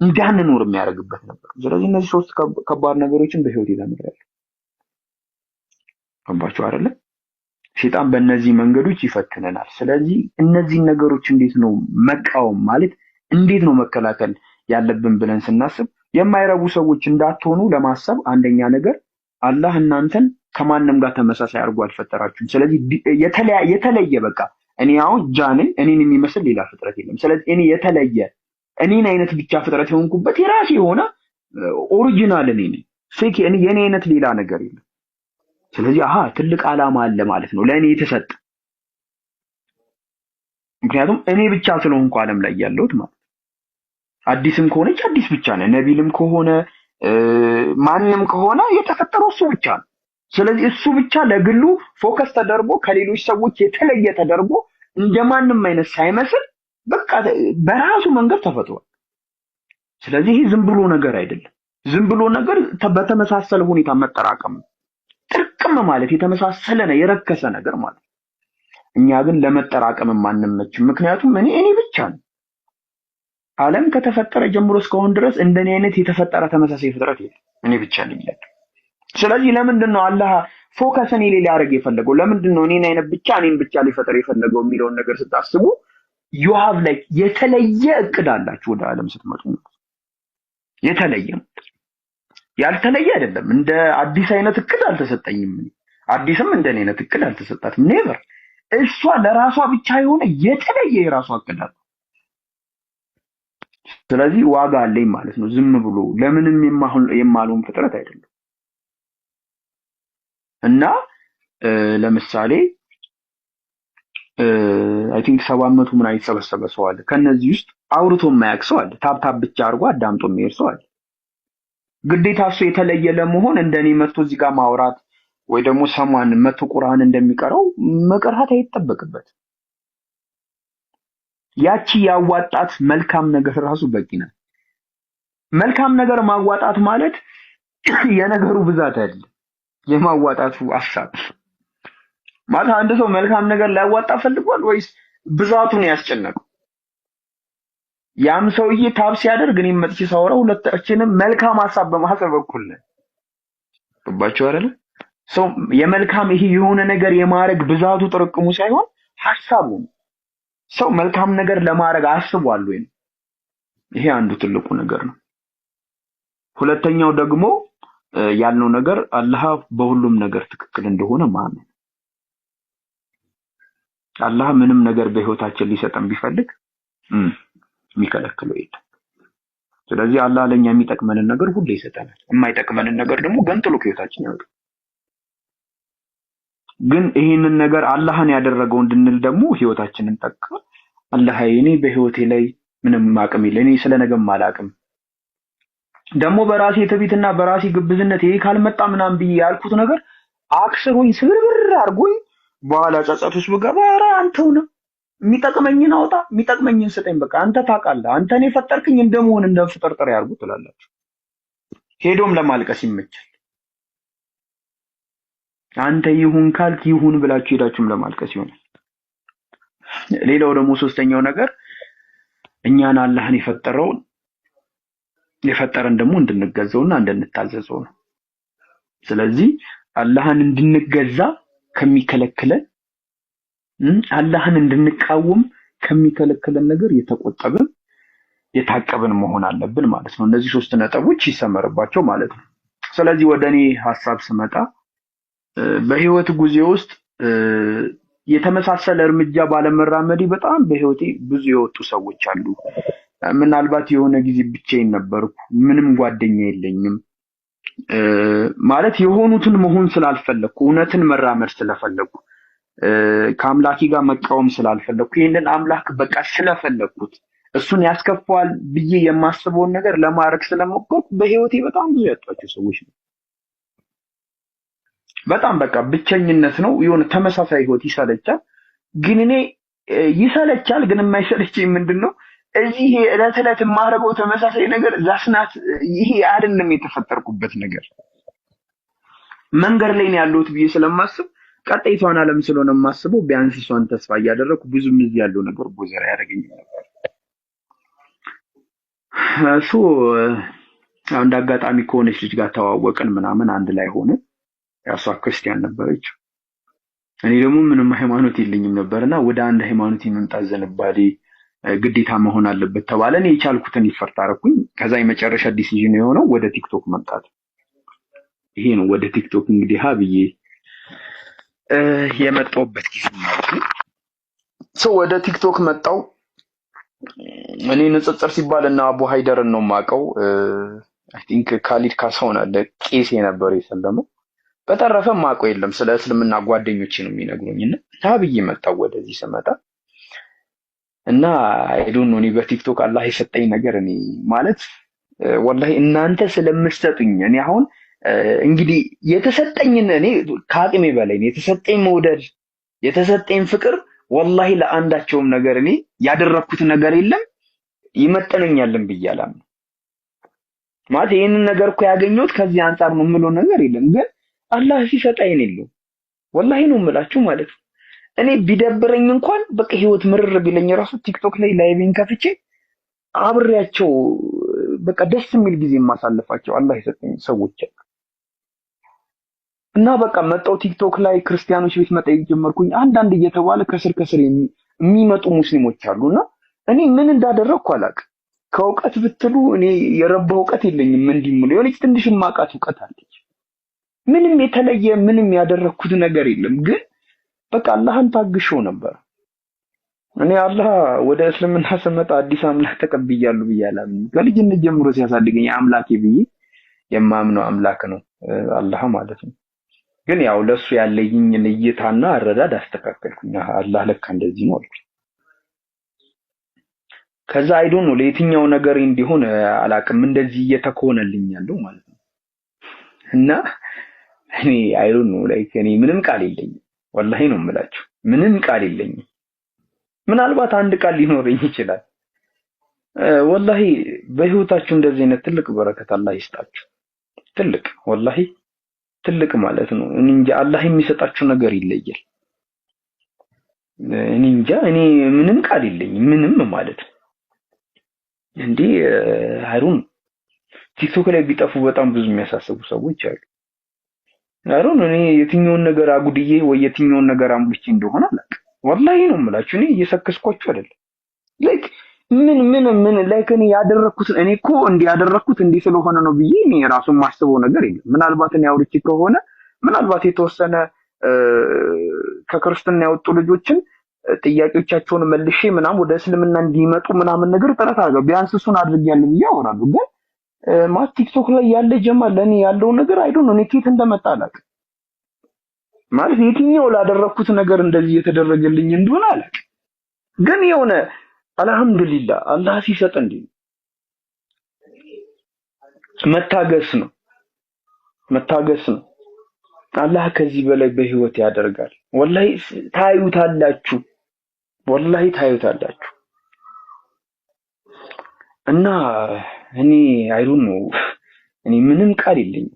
እንዳንኖር የሚያደርግበት ነበር። ስለዚህ እነዚህ ሶስት ከባድ ነገሮችን በህይወት ይዘምራል። ገባችሁ አይደለ? ሸይጣን በእነዚህ መንገዶች ይፈትነናል። ስለዚህ እነዚህ ነገሮች እንዴት ነው መቃወም ማለት እንዴት ነው መከላከል ያለብን ብለን ስናስብ የማይረቡ ሰዎች እንዳትሆኑ ለማሰብ አንደኛ ነገር አላህ እናንተን ከማንም ጋር ተመሳሳይ አድርጎ አልፈጠራችሁም። ስለዚህ የተለየ በቃ እኔ አሁን ጃንን እኔን የሚመስል ሌላ ፍጥረት የለም። ስለዚህ እኔ የተለየ እኔን አይነት ብቻ ፍጥረት የሆንኩበት የራሴ የሆነ ኦሪጂናል እኔ ነኝ። ፌክ የኔ አይነት ሌላ ነገር የለም። ስለዚህ ትልቅ ዓላማ አለ ማለት ነው ለእኔ የተሰጠ። ምክንያቱም እኔ ብቻ ስለሆንኩ ዓለም ላይ ያለሁት ማለት አዲስም ከሆነች አዲስ ብቻ ነው። ነቢልም ከሆነ ማንም ከሆነ የተፈጠረው እሱ ብቻ ነው። ስለዚህ እሱ ብቻ ለግሉ ፎከስ ተደርጎ ከሌሎች ሰዎች የተለየ ተደርጎ እንደማንም አይነት ሳይመስል በቃ በራሱ መንገድ ተፈጥሯል። ስለዚህ ይህ ዝም ብሎ ነገር አይደለም። ዝም ብሎ ነገር በተመሳሰለ ሁኔታ መጠራቀም ጥርቅም ማለት የተመሳሰለ ነው፣ የረከሰ ነገር ማለት። እኛ ግን ለመጠራቀም ማንመችም። ምክንያቱም እኔ ብቻ ነኝ። ዓለም ከተፈጠረ ጀምሮ እስካሁን ድረስ እንደኔ አይነት የተፈጠረ ተመሳሳይ ፍጥረት የለም። እኔ ብቻ ነኝ ያለው። ስለዚህ ለምንድን ነው አላህ ፎከስን ሊል ያደርግ የፈለገው? ለምንድን ነው እኔን አይነት ብቻ እኔን ብቻ ሊፈጠር የፈለገው የሚለውን ነገር ስታስቡ you have like የተለየ እቅድ አላችሁ ወደ ዓለም ስትመጡ። የተለየ ያልተለየ አይደለም። እንደ አዲስ አይነት እቅድ አልተሰጠኝም። አዲስም እንደኔ አይነት እቅድ አልተሰጣትም። ኔቨር። እሷ ለራሷ ብቻ የሆነ የተለየ የራሷ እቅድ አለ። ስለዚህ ዋጋ አለኝ ማለት ነው። ዝም ብሎ ለምንም የማልሆን ፍጥረት አይደለም። እና ለምሳሌ አይ ቲንክ 700 ምን አይተሰበሰበ ሰው አለ። ከነዚህ ውስጥ አውርቶ የማያውቅ ሰው አለ። ታፕታፕ ብቻ አድርጎ አዳምጦ የሚሄድ ሰው አለ። ግዴታ እሱ የተለየ ለመሆን እንደኔ መጥቶ እዚህ ጋር ማውራት ወይ ደግሞ ሰማን መጥቶ ቁርአን እንደሚቀረው መቅራት አይጠበቅበት። ያቺ ያዋጣት መልካም ነገር ራሱ በቂ ነው። መልካም ነገር ማዋጣት ማለት የነገሩ ብዛት አይደለም፣ የማዋጣቱ ሐሳብ ማለት። አንድ ሰው መልካም ነገር ላያዋጣ ፈልጓል ወይስ ብዛቱን ያስጨነቀው? ያም ሰውዬ ታብ ሲያደርግ እኔም መጥቼ ሳወራ ሁለታችንም መልካም ሐሳብ በማሰብ በኩል ነው። ገባችሁ አይደል? ሰው የመልካም ይሄ የሆነ ነገር የማረግ ብዛቱ ጥርቅሙ ሳይሆን ሐሳቡ። ሰው መልካም ነገር ለማድረግ አስቧል ወይ? ይሄ አንዱ ትልቁ ነገር ነው። ሁለተኛው ደግሞ ያልነው ነገር አላህ በሁሉም ነገር ትክክል እንደሆነ ማመን። አላህ ምንም ነገር በህይወታችን ሊሰጠን ቢፈልግ የሚከለክለው የለም። ስለዚህ አላህ ለኛ የሚጠቅመንን ነገር ሁሉ ይሰጠናል። የማይጠቅመንን ነገር ደግሞ ገንጥሎ ከህይወታችን ያወጣል። ግን ይሄንን ነገር አላህን ያደረገው እንድንል ደግሞ ህይወታችንን ጠቅ አላህ እኔ በህይወቴ ላይ ምንም አቅም የለኝ፣ እኔ ስለነገም አላቅም፣ ደግሞ በራሴ ትዕቢትና በራሴ ግብዝነት ይሄ ካልመጣ ምናምን ብዬ ያልኩት ነገር አክስሮኝ ስብርብር አድርጎኝ በኋላ ጸጸት ውስጥ ብገባ ኧረ አንተው ነው የሚጠቅመኝን አውጣ፣ የሚጠቅመኝን ስጠኝ፣ በቃ አንተ ታውቃለህ፣ አንተ እኔ ፈጠርክኝ እንደመሆን እንደፍጠርጥር ያርጉ ትላላችሁ። ሄዶም ለማልቀስ ይመቻል። አንተ ይሁን ካልክ ይሁን ብላችሁ ሄዳችሁም ለማልቀስ ይሆናል። ሌላው ደግሞ ሶስተኛው ነገር እኛን አላህን የፈጠረን ደግሞ እንድንገዛውና እንድንታዘዘው ነው። ስለዚህ አላህን እንድንገዛ ከሚከለክለን አላህን እንድንቃወም ከሚከለክለን ነገር የተቆጠብን የታቀብን መሆን አለብን ማለት ነው። እነዚህ ሶስት ነጥቦች ይሰመርባቸው ማለት ነው። ስለዚህ ወደኔ ሐሳብ ስመጣ በህይወት ጉዞ ውስጥ የተመሳሰለ እርምጃ ባለመራመዴ በጣም በህይወቴ ብዙ የወጡ ሰዎች አሉ። ምናልባት የሆነ ጊዜ ብቻዬን ነበርኩ፣ ምንም ጓደኛ የለኝም ማለት የሆኑትን መሆን ስላልፈለኩ፣ እውነትን መራመድ ስለፈለኩ፣ ከአምላኬ ጋር መቃወም ስላልፈለኩ፣ ይሄንን አምላክ በቃ ስለፈለኩት እሱን ያስከፋዋል ብዬ የማስበውን ነገር ለማድረግ ስለሞከርኩ በህይወቴ በጣም ብዙ ያጣቸው ሰዎች ነው። በጣም በቃ ብቸኝነት ነው። የሆነ ተመሳሳይ ህይወት ይሰለቻል። ግን እኔ ይሰለቻል፣ ግን የማይሰለችኝ ምንድነው እዚህ ዕለት ዕለት የማደርገው ተመሳሳይ ነገር ዛስናት ይሄ አይደለም የተፈጠርኩበት ነገር መንገድ ላይ ነው ያለሁት ብዬ ስለማስብ ቀጣይቷን ዓለም ስለሆነ የማስበው ቢያንስ እሷን ተስፋ እያደረኩ ብዙም እዚህ ያለው ነገር ቦዘራ ያደርገኝ ነበር። እሱ አንድ አጋጣሚ ከሆነች ልጅ ጋር ተዋወቅን ምናምን አንድ ላይ ሆነ። ያሷ ክርስቲያን ነበረች፣ እኔ ደግሞ ምንም ሃይማኖት የለኝም ነበርና ወደ አንድ ሃይማኖት የመምጣት ዝንባሌ ግዴታ መሆን አለበት ተባለ። እኔ የቻልኩትን ይፈርት አደረኩኝ። ከዛ የመጨረሻ ዲሲዥን የሆነው ወደ ቲክቶክ መምጣት ይሄ ነው። ወደ ቲክቶክ እንግዲህ ብዬ የመጣሁበት ጊዜ ማለት ነው። ወደ ቲክቶክ መጣው። እኔ ንጽጽር ሲባል እና አቡ ሃይደርን ነው የማውቀው። አይ ቲንክ ካሊድ ካሳውን አለ ቄስ የነበረ የሰለመው። በተረፈ ማውቀው የለም። ስለ እስልምና ጓደኞቼ ነው የሚነግሩኝና ብዬ መጣው። ወደዚህ ስመጣ እና አይዶን ነው እኔ በቲክቶክ አላህ የሰጠኝ ነገር እኔ ማለት ወላሂ እናንተ ስለምትሰጡኝ እኔ አሁን እንግዲህ የተሰጠኝን እኔ ከአቅሜ በላይ ነው የተሰጠኝ መውደድ የተሰጠኝ ፍቅር ወላሂ ለአንዳቸውም ነገር እኔ ያደረኩት ነገር የለም ይመጠነኛልን ብያለሁ ማለት ይሄንን ነገር እኮ ያገኘሁት ከዚህ አንፃር ነው የምለው ነገር የለም ግን አላህ ሲሰጠኝ ነው ወላሂ ነው የምላችሁ ማለት ነው እኔ ቢደብረኝ እንኳን በቃ ህይወት ምርር ቢለኝ ራሱ ቲክቶክ ላይ ላይቪን ከፍቼ አብሬያቸው በቃ ደስ የሚል ጊዜ ማሳለፋቸው አላህ የሰጠኝ ሰዎች እና በቃ መጣው ቲክቶክ ላይ ክርስቲያኖች ቤት መጠየቅ ጀመርኩኝ አንዳንድ እየተባለ ከስር የሚመጡ ሙስሊሞች አሉና እኔ ምን እንዳደረኩ አላውቅም ከውቀት ብትሉ እኔ የረባ እውቀት የለኝም እንዲምሉ የሆነች ትንሽ ማቃት እውቀት አለች ምንም የተለየ ምንም ያደረኩት ነገር የለም ግን በቃ አላህን ታግሾ ነበር እኔ አላህ ወደ እስልምና ስመጣ አዲስ አምላክ ተቀብያለሁ ብያለሁ ከልጅነት ጀምሮ ሲያሳድገኝ አምላኬ ብዬ የማምነው አምላክ ነው አላህ ማለት ነው ግን ያው ለሱ ያለኝ እይታና አረዳድ አስተካከልኩኝ አላህ ለካ እንደዚህ ነው አልኩ ከዛ አይዶን ነው ለየትኛው ነገር እንዲሆን አላቅም እንደዚህ እየተኮነልኝ ያለው ማለት ነው እና እኔ አይዶን ነው ላይክ እኔ ምንም ቃል የለኝም ወላሂ ነው የምላችሁ ምንም ቃል የለኝም ምናልባት አንድ ቃል ሊኖረኝ ይችላል ወላሂ በህይወታችሁ እንደዚህ አይነት ትልቅ በረከት አላህ ይስጣችሁ ትልቅ ወላሂ ትልቅ ማለት ነው እኔ እንጃ አላህ የሚሰጣችሁ ነገር ይለያል እኔ እንጃ እኔ ምንም ቃል የለኝም ምንም ማለት ነው እንዴ ሃሩን ቲክቶክ ላይ ቢጠፉ በጣም ብዙ የሚያሳስቡ ሰዎች አሉ ሃሩን እኔ የትኛውን ነገር አጉድዬ ወይ የትኛውን ነገር አምልቼ እንደሆነ አላውቅም ወላሂ ነው የምላችሁ እኔ እየሰከስኳችሁ አይደለም ላይክ ምን ላይክ እኔ ያደረኩት እኔ እኮ እንዲያደረኩት እንዲህ ስለሆነ ነው ብዬ እኔ ራሱን ማስበው ነገር የለም ምናልባት እኔ አውርቼ ከሆነ ምናልባት የተወሰነ ከክርስትና ያወጡ ልጆችን ጥያቄዎቻቸውን መልሼ ምናምን ወደ እስልምና እንዲመጡ ምናምን ነገር ጥረት አድርገው ቢያንስ እሱን አድርጌያለሁ ብዬ አወራለሁ ግን ማለት ቲክቶክ ላይ ያለ ጀማል ለኔ ያለው ነገር አይዶ ነው እኔ ከየት እንደመጣ አላውቅም ማለት የትኛው ላደረኩት ነገር እንደዚህ የተደረገልኝ እንደሆነ አላውቅም ግን የሆነ አልহামዱሊላህ አላህ ሲሰጥ እንዴ መታገስ ነው አላህ ከዚህ በላይ በህይወት ያደርጋል ወላሂ ታዩታላችሁ እና እኔ አይዶን ነው እኔ ምንም ቃል የለኝም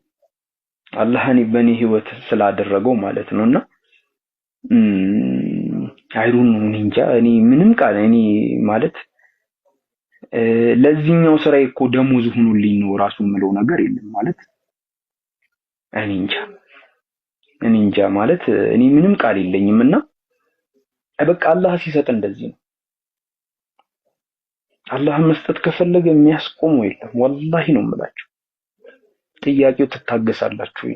አላህ እኔ በኔ ህይወት ስላደረገው ማለት ነውና አይዶን ነው እንጃ እኔ ምንም ቃል እኔ ማለት ለዚህኛው ስራዬ እኮ ደሞዝ ሆኖልኝ ነው ራሱ ምለው ነገር የለም ማለት እኔ እንጃ ማለት እኔ ምንም ቃል የለኝምና በቃ አላህ ሲሰጥ እንደዚህ ነው አላህ መስጠት ከፈለገ የሚያስቆመው የለም ወላሂ ነው የምላችሁ ጥያቄው ትታገሳላችሁ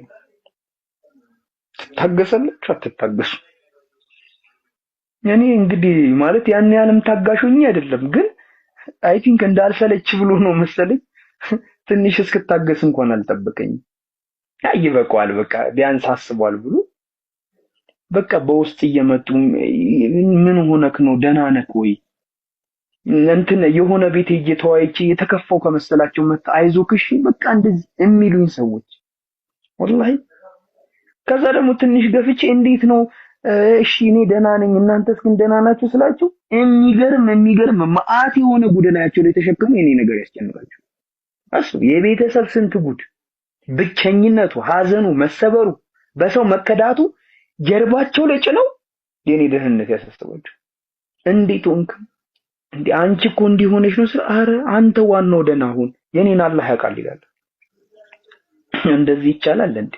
አትታገሱ እኔ እንግዲህ ማለት ያን ያለም ታጋሹኝ አይደለም ግን አይ ቲንክ እንዳልሰለች ብሎ ነው መሰለኝ ትንሽ እስክታገስ እንኳን አልጠበቀኝ ይበቃዋል በቃ ቢያንስ አስቧል ብሎ በቃ በውስጥ እየመጡ ምን ሆነክ ነው ደህና ነህ ወይ እንትን የሆነ ቤት እየተዋይቼ የተከፋው ከመሰላቸው መጣ አይዞክሽ በቃ እንደዚህ የሚሉኝ ሰዎች ወላሂ ከዛ ደግሞ ትንሽ ገፍቼ እንዴት ነው እሺ እኔ ደህና ነኝ እናንተስ ግን ደህና ናችሁ ስላችሁ የሚገርም ማአት የሆነ ጉደላያቸው ላይ ተሸክሙ የኔ ነገር ያስጨንቃችሁ አስቡ የቤተሰብ ስንት ጉድ ብቸኝነቱ ሐዘኑ መሰበሩ በሰው መከዳቱ ጀርባቸው ላይ ጭነው የኔ ደህንነት ያሳስባቸው እንዴት ሆንክ እንዴ አንቺ እኮ እንዲሆነሽ ነው አረ አንተ ዋናው ደህና ሁን የኔን አላህ ያውቃል ይላል እንደዚህ ይቻላል እንዴ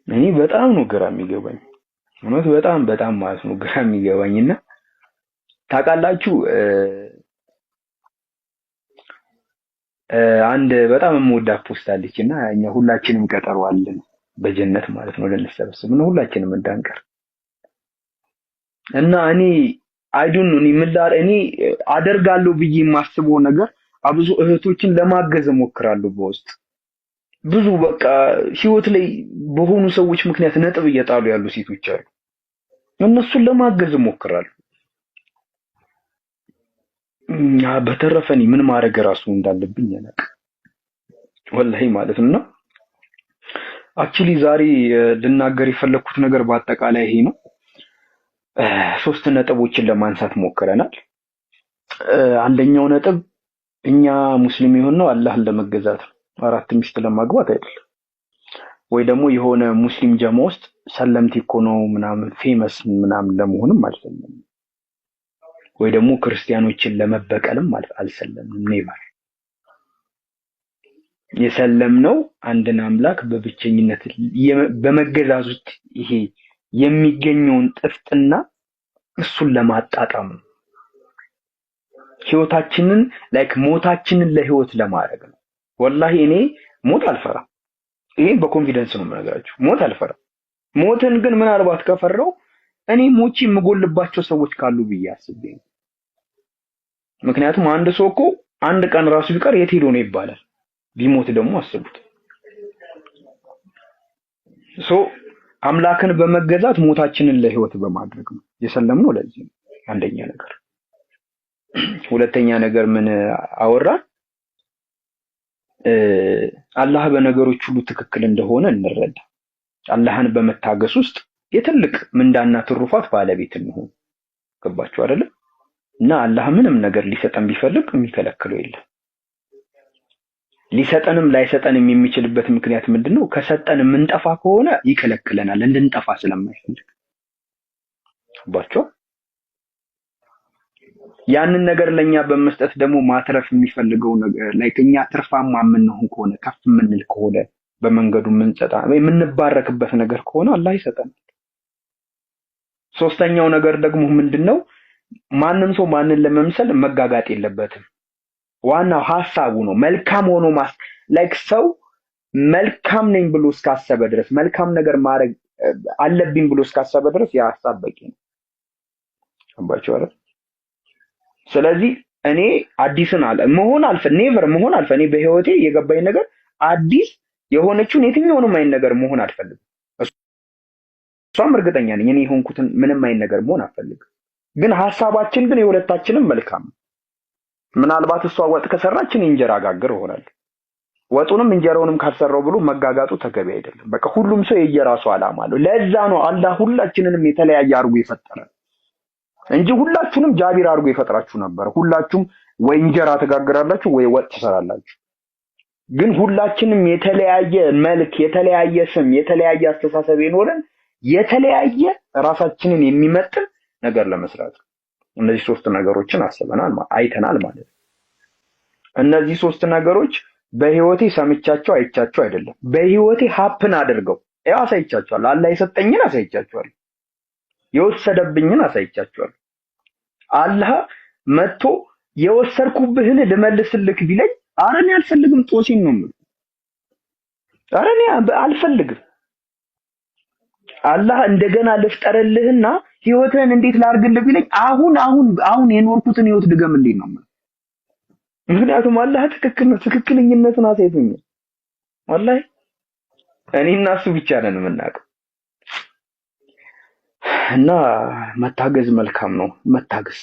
እኔ በጣም ነው ግራ የሚገባኝ ማለት በጣም ማለት ነው ግራ የሚገባኝና ታውቃላችሁ አንድ በጣም የምወዳት ፖስት አለችና እኛ ሁላችንም ቀጠሮ አለን በጀነት ማለት ነው ለነሰብስብ ነው ሁላችንም እንዳንቀር እና እኔ አይዶን ነው እኔ አደርጋለሁ ብዬ የማስበው ነገር አብዙ እህቶችን ለማገዝ ሞክራለሁ በውስጥ ብዙ በቃ ህይወት ላይ በሆኑ ሰዎች ምክንያት ነጥብ እየጣሉ ያሉ ሴቶች አሉ እነሱን ለማገዝ እሞክራለሁ። በተረፈ እኔ ምን ማድረግ ራሱ እንዳለብኝ አላውቅም ወላሂ ማለት ነው። አክቹሊ ዛሬ ልናገር የፈለኩት ነገር በአጠቃላይ ይሄ ነው። 3 ነጥቦችን ለማንሳት ሞክረናል። አንደኛው ነጥብ እኛ ሙስሊም የሆነው አላህን ለመገዛት ነው፣ 4 ሚስት ለማግባት አይደለም። ወይ ደግሞ የሆነ ሙስሊም ጀማ ውስጥ ሰለምቲ እኮ ነው ምናምን ፌመስ ምናምን ለመሆንም አልሰለምም። ወይ ደግሞ ክርስቲያኖችን ለመበቀልም አልሰለምም። ኔቨር። የሰለምነው አንድን አምላክ በብቸኝነት በመገዛት ውስጥ ይሄ የሚገኘውን ጥፍጥና እሱን ለማጣጣም ነው። ህይወታችንን ሞታችንን ለህይወት ለማድረግ ነው። ወላሂ እኔ ሞት አልፈራም። ይሄን በኮንፊደንስ ነው የምነግራችሁ። ሞት አልፈራም። ሞትን ግን ምናልባት ከፈራው እኔ ሞቼ የምጎልባቸው ሰዎች ካሉ ብዬ አስቤ ነው። ምክንያቱም አንድ ሰው እኮ አንድ ቀን ራሱ ቢቀር የት ሄዶ ነው ይባላል። ቢሞት ደግሞ አስቡት። አምላክን በመገዛት ሞታችንን ለህይወት በማድረግ ነው የሰለምነው። ለዚህ ነው አንደኛ ነገር። ሁለተኛ ነገር ምን አወራ? አላህ በነገሮች ሁሉ ትክክል እንደሆነ እንረዳ። አላህን በመታገስ ውስጥ የትልቅ ምንዳና ትሩፋት ባለቤት እንሆን። ገባችሁ አይደል? እና አላህ ምንም ነገር ሊሰጠን ቢፈልግ የሚከለክለው የለም። ሊሰጠንም ላይሰጠንም የሚችልበት ምክንያት ምንድነው? ከሰጠን የምንጠፋ ከሆነ ይከለክለናል፣ እንድንጠፋ ስለማይፈልግ። ገባችሁ? ያንን ነገር ለኛ በመስጠት ደግሞ ማትረፍ የሚፈልገው ነገር እኛ ትርፋማ የምንሆን ከሆነ ከፍ የምንል ከሆነ በመንገዱ የምንባረክበት ነገር ከሆነ አላህ ይሰጠናል። ሶስተኛው ነገር ደግሞ ምንድነው? ማንም ሰው ማንን ለመምሰል መጋጋጥ የለበትም። ዋናው ሐሳቡ ነው። መልካም ሆኖ ሰው መልካም ነኝ ብሎ እስካሰበ ድረስ መልካም ነገር ማድረግ አለብኝ ብሎ እስካሰበ ድረስ ያ ሐሳብ በቂ ነው። አባቸው አይደል? ስለዚህ እኔ አዲስን ኔቨር መሆን አልፈ እኔ በህይወቴ የገባኝ ነገር አዲስ የሆነችውን የትኛውንም አይነት ነገር መሆን አልፈልግም። እሷም እርግጠኛ ነኝ እኔ የሆንኩትን ምንም አይነት ነገር መሆን አልፈልግም። ግን ሐሳባችን ግን የሁለታችንም መልካም ነው። ምናልባት እሷ ወጥ ከሰራች እኔ እንጀራ ጋግር ይሆናል። ወጡንም እንጀራውንም ካልሰራው ብሎ መጋጋጡ ተገቢ አይደለም። በቃ ሁሉም ሰው የየራሱ ዓላማ አለው። ለዛ ነው አላህ ሁላችንንም የተለያየ አድርጎ የፈጠረን እንጂ ሁላችሁንም ጃቢር አድርጎ የፈጠራችሁ ነበር። ሁላችሁም ወይ እንጀራ ተጋግራላችሁ ወይ ወጥ ትሰራላችሁ። ግን ሁላችንም የተለያየ መልክ፣ የተለያየ ስም፣ የተለያየ አስተሳሰብ ይኖረን የተለያየ ራሳችንን የሚመጥን ነገር ለመስራት እነዚህ 3 ነገሮችን አይተናል ማለት ነው። እነዚህ 3 ነገሮች በህይወቴ ሰምቻቸው አይቻቸው አይደለም፣ በህይወቴ ሀፕን አድርገው ያው አሳይቻቸዋለሁ። አላህ የሰጠኝን አሳይቻቸዋለሁ፣ የወሰደብኝን አሳይቻቸዋለሁ። አላህ መጥቶ የወሰርኩብህን ልመልስልክ ቢለኝ ኧረ እኔ አልፈልግም፣ ጦሲን ነው የምልህ። ኧረ እኔ አልፈልግም። አላህ እንደገና ልፍጠርልህና ህይወትን እንዴት ላርግልህ ቢለኝ አሁን የኖርኩትን ህይወት ድገምልኝ ነው የምልህ። ምክንያቱም አላህ ትክክል ነው፣ ትክክለኝነቱን አሳይቶኛል። ወላሂ እኔና እሱ ብቻ ነን የምናውቀው። እና መታገዝ መልካም ነው። መታገዝ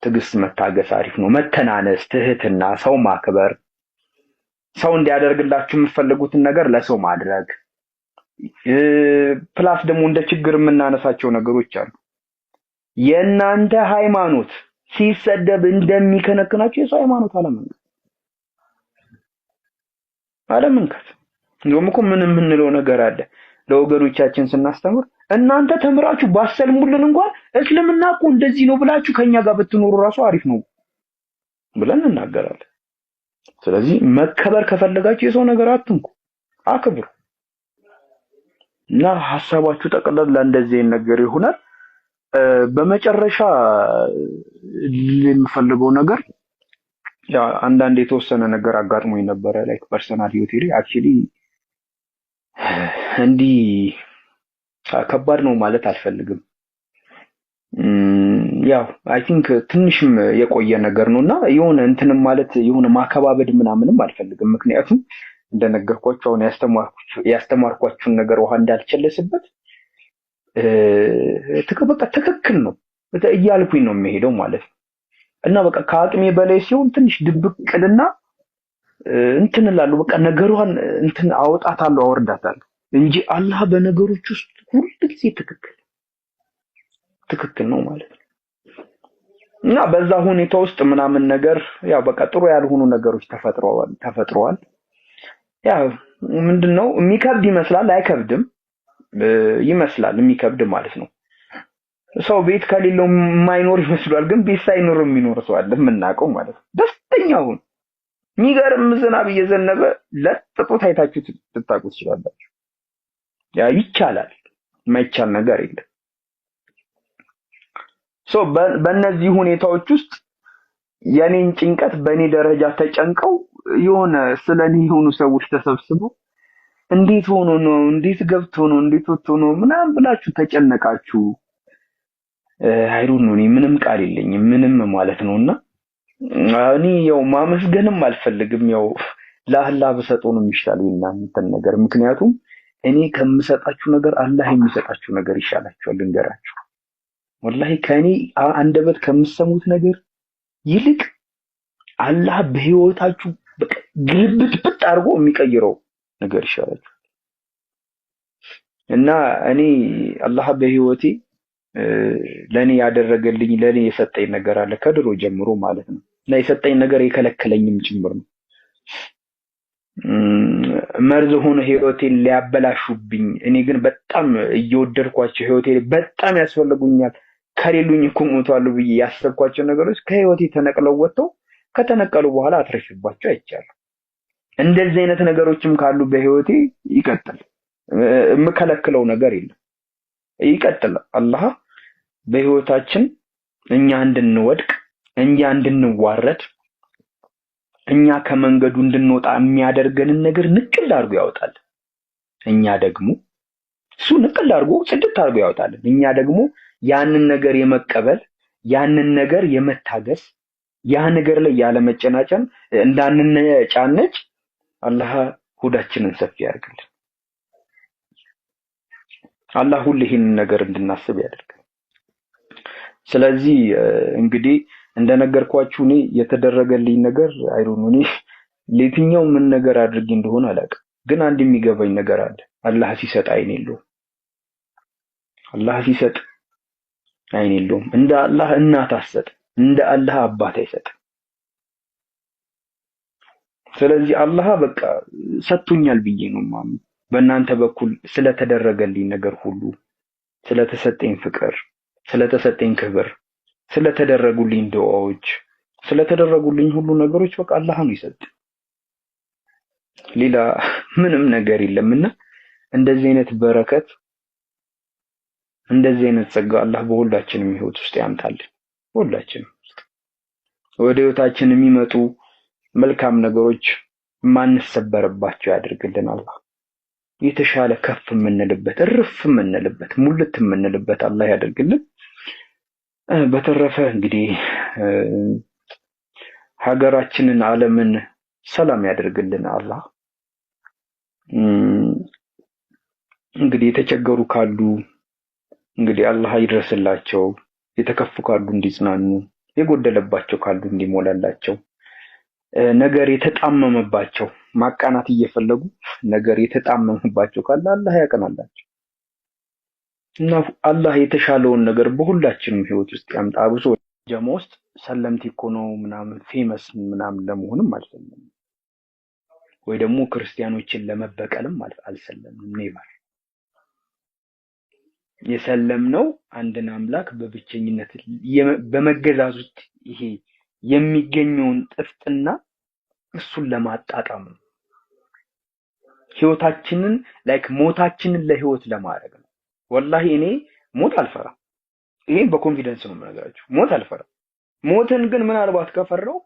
ትዕግስት መታገስ አሪፍ ነው። መተናነስ፣ ትህትና፣ ሰው ማክበር፣ ሰው እንዲያደርግላችሁ የምትፈልጉትን ነገር ለሰው ማድረግ። ፕላስ ደግሞ እንደ ችግር የምናነሳቸው ነገሮች አሉ። የእናንተ ሃይማኖት ሲሰደብ እንደሚከነክናችሁ የሰው ሃይማኖት አለመንካት። እንደውም እኮ ምን የምንለው ነገር አለ ለወገኖቻችን ስናስተምር፣ እናንተ ተምራችሁ ባሰልሙልን እንኳን እስልምና እኮ እንደዚህ ነው ብላችሁ ከኛ ጋር ብትኖሩ ራሱ አሪፍ ነው ብለን እናገራለን። ስለዚህ መከበር ከፈለጋችሁ የሰው ነገር አትንኩ፣ አክብሩ። እና ሐሳባችሁ ጠቅላላ እንደዚህ ነገር ይሆናል። በመጨረሻ የምፈልገው ነገር አንዳንድ የተወሰነ ነገር አጋጥሞኝ ነበረ ፐርሰናል ህይወቴ ላይ አክቹሊ እንዲህ ከባድ ነው ማለት አልፈልግም። ያው አይ ቲንክ ትንሽም የቆየ ነገር ነውና የሆነ እንትንም ማለት የሆነ ማከባበድ ምናምንም አልፈልግም። ምክንያቱም እንደነገርኳችሁ አሁን ያስተማርኳችሁን ነገር ውሃ እንዳልቸለስበት በቃ ትክክል ነው እያልኩኝ ነው የሚሄደው ማለት ነው። እና በቃ ከአቅሜ በላይ ሲሆን ትንሽ ድብቅልና እንትን እላለሁ። በቃ ነገሯን እንትን አወጣታለሁ አወርዳታለሁ እንጂ አላህ በነገሮች ውስጥ ሁሉ ጊዜ ትክክል ነው ማለት ነው። እና በዛ ሁኔታ ውስጥ ምናምን ነገር ያው በቃ ጥሩ ያልሆኑ ነገሮች ተፈጥረዋል። ያው ምንድነው የሚከብድ ይመስላል፣ አይከብድም ይመስላል የሚከብድ ማለት ነው። ሰው ቤት ከሌለው የማይኖር ይመስላል፣ ግን ቤት ሳይኖር የሚኖር ሰው አለ የምናውቀው ማለት ነው። ደስተኛው የሚገርም ዝናብ እየዘነበ ለጥጦ ታይታችሁ ትታቁ ትችላላችሁ። ያ ይቻላል፣ የማይቻል ነገር የለም። በእነዚህ ሁኔታዎች ውስጥ የኔን ጭንቀት በእኔ ደረጃ ተጨንቀው የሆነ ስለኔ የሆኑ ሰዎች ተሰብስበው እንዴት ሆኖ ነው፣ እንዴት ገብቶ ነው፣ እንዴት ወጥቶ ነው ምናምን ብላችሁ ተጨነቃችሁ። አይሩን ነው ምንም ቃል የለኝም ምንም ማለት ነውና እኔ ያው ማመስገንም አልፈልግም። ያው ለአላህ በሰጠው ነው የሚሻለው እናንተን ነገር። ምክንያቱም እኔ ከምሰጣችሁ ነገር አላህ የሚሰጣችሁ ነገር ይሻላችኋል። ልንገራችሁ ወላሂ ከኔ አንደበት ከምሰሙት ነገር ይልቅ አላህ በህይወታችሁ በቃ ግልብጥብጥ አድርጎ የሚቀይረው ነገር ይሻላችኋል። እና እኔ አላህ በህይወቴ ለኔ ያደረገልኝ ለኔ የሰጠኝ ነገር አለ ከድሮ ጀምሮ ማለት ነው። እና የሰጠኝ ነገር የከለከለኝም ጭምር ነው። መርዝ ሆኖ ህይወቴን ሊያበላሹብኝ እኔ ግን በጣም እየወደድኳቸው ህይወቴ በጣም ያስፈልጉኛል ከሌሉኝ እኮ ሞታለሁ ብዬ ያሰብኳቸው ነገሮች ከህይወቴ ተነቅለው ወጥተው ከተነቀሉ በኋላ አትረሽባቸው አይቻለሁ። እንደዚህ አይነት ነገሮችም ካሉ በህይወቴ ይቀጥል፣ የምከለክለው ነገር የለም፣ ይቀጥል። አላህ በህይወታችን እኛ እንድንወድቅ፣ እኛ እንድንዋረድ፣ እኛ ከመንገዱ እንድንወጣ የሚያደርገንን ነገር ንቅል አድርጎ ያወጣል። እኛ ደግሞ እሱ ንቅል አድርጎ ጽድት አድርጎ ያወጣል። እኛ ደግሞ ያንን ነገር የመቀበል ያንን ነገር የመታገስ ያ ነገር ላይ ያለ መጨናጨን እንዳንነጫነጭ አላህ ሁዳችንን ሰፊ ያድርግልን። አላህ ሁሉ ይህን ነገር እንድናስብ ያደርጋል። ስለዚህ እንግዲህ እንደነገርኳችሁ እኔ የተደረገልኝ ነገር አይሮን ለየትኛው ምን ነገር አድርጌ እንደሆነ አላውቅም። ግን አንድ የሚገባኝ ነገር አለ። አላህ ሲሰጥ አይን የለውም። አላህ ሲሰጥ አይን የለውም። እንደ አላህ እናት አሰጥ፣ እንደ አላህ አባት አይሰጥ። ስለዚህ አላህ በቃ ሰጥቶኛል ብዬ ነው ማምን። በእናንተ በኩል ስለተደረገልኝ ነገር ሁሉ፣ ስለተሰጠኝ ፍቅር፣ ስለተሰጠኝ ክብር፣ ስለተደረጉልኝ ዱዓዎች፣ ስለተደረጉልኝ ሁሉ ነገሮች በቃ አላህ ነው ይሰጥ። ሌላ ምንም ነገር የለምና እንደዚህ አይነት በረከት እንደዚህ አይነት ጸጋ አላህ በሁላችንም ህይወት ውስጥ ያምጣልን። ሁላችንም ወደ ህይወታችን የሚመጡ መልካም ነገሮች ማንሰበርባቸው ያድርግልን። አላህ የተሻለ ከፍ የምንልበት እርፍ የምንልበት ሙልት የምንልበት አላህ ያደርግልን። በተረፈ እንግዲህ ሀገራችንን ዓለምን ሰላም ያደርግልን አላህ። እንግዲህ የተቸገሩ ካሉ እንግዲህ አላህ ይድረስላቸው፣ የተከፉ ካሉ እንዲጽናኑ፣ የጎደለባቸው ካሉ እንዲሞላላቸው፣ ነገር የተጣመመባቸው ማቃናት እየፈለጉ ነገር የተጣመመባቸው ካለ አላህ ያቀናላቸው እና አላህ የተሻለውን ነገር በሁላችንም ህይወት ውስጥ ያምጣ። አብሶ ጀማ ውስጥ ሰለምቲ እኮ ነው ምናምን ፌመስ ምናምን ለመሆንም አልሰለምም፣ ወይ ደግሞ ክርስቲያኖችን ለመበቀልም አልሰለምም። ኔቨር። የሰለምነው አንድን አምላክ በብቸኝነት በመገዛት ውስጥ ይሄ የሚገኘውን ጥፍጥና እሱን ለማጣጣም ነው። ህይወታችንን ሞታችንን ለህይወት ለማድረግ ነው። ወላሂ እኔ ሞት አልፈራም። ይሄን በኮንፊደንስ ነው የምነግራችሁ። ሞት አልፈራም። ሞትን ግን ምናልባት ከፈራው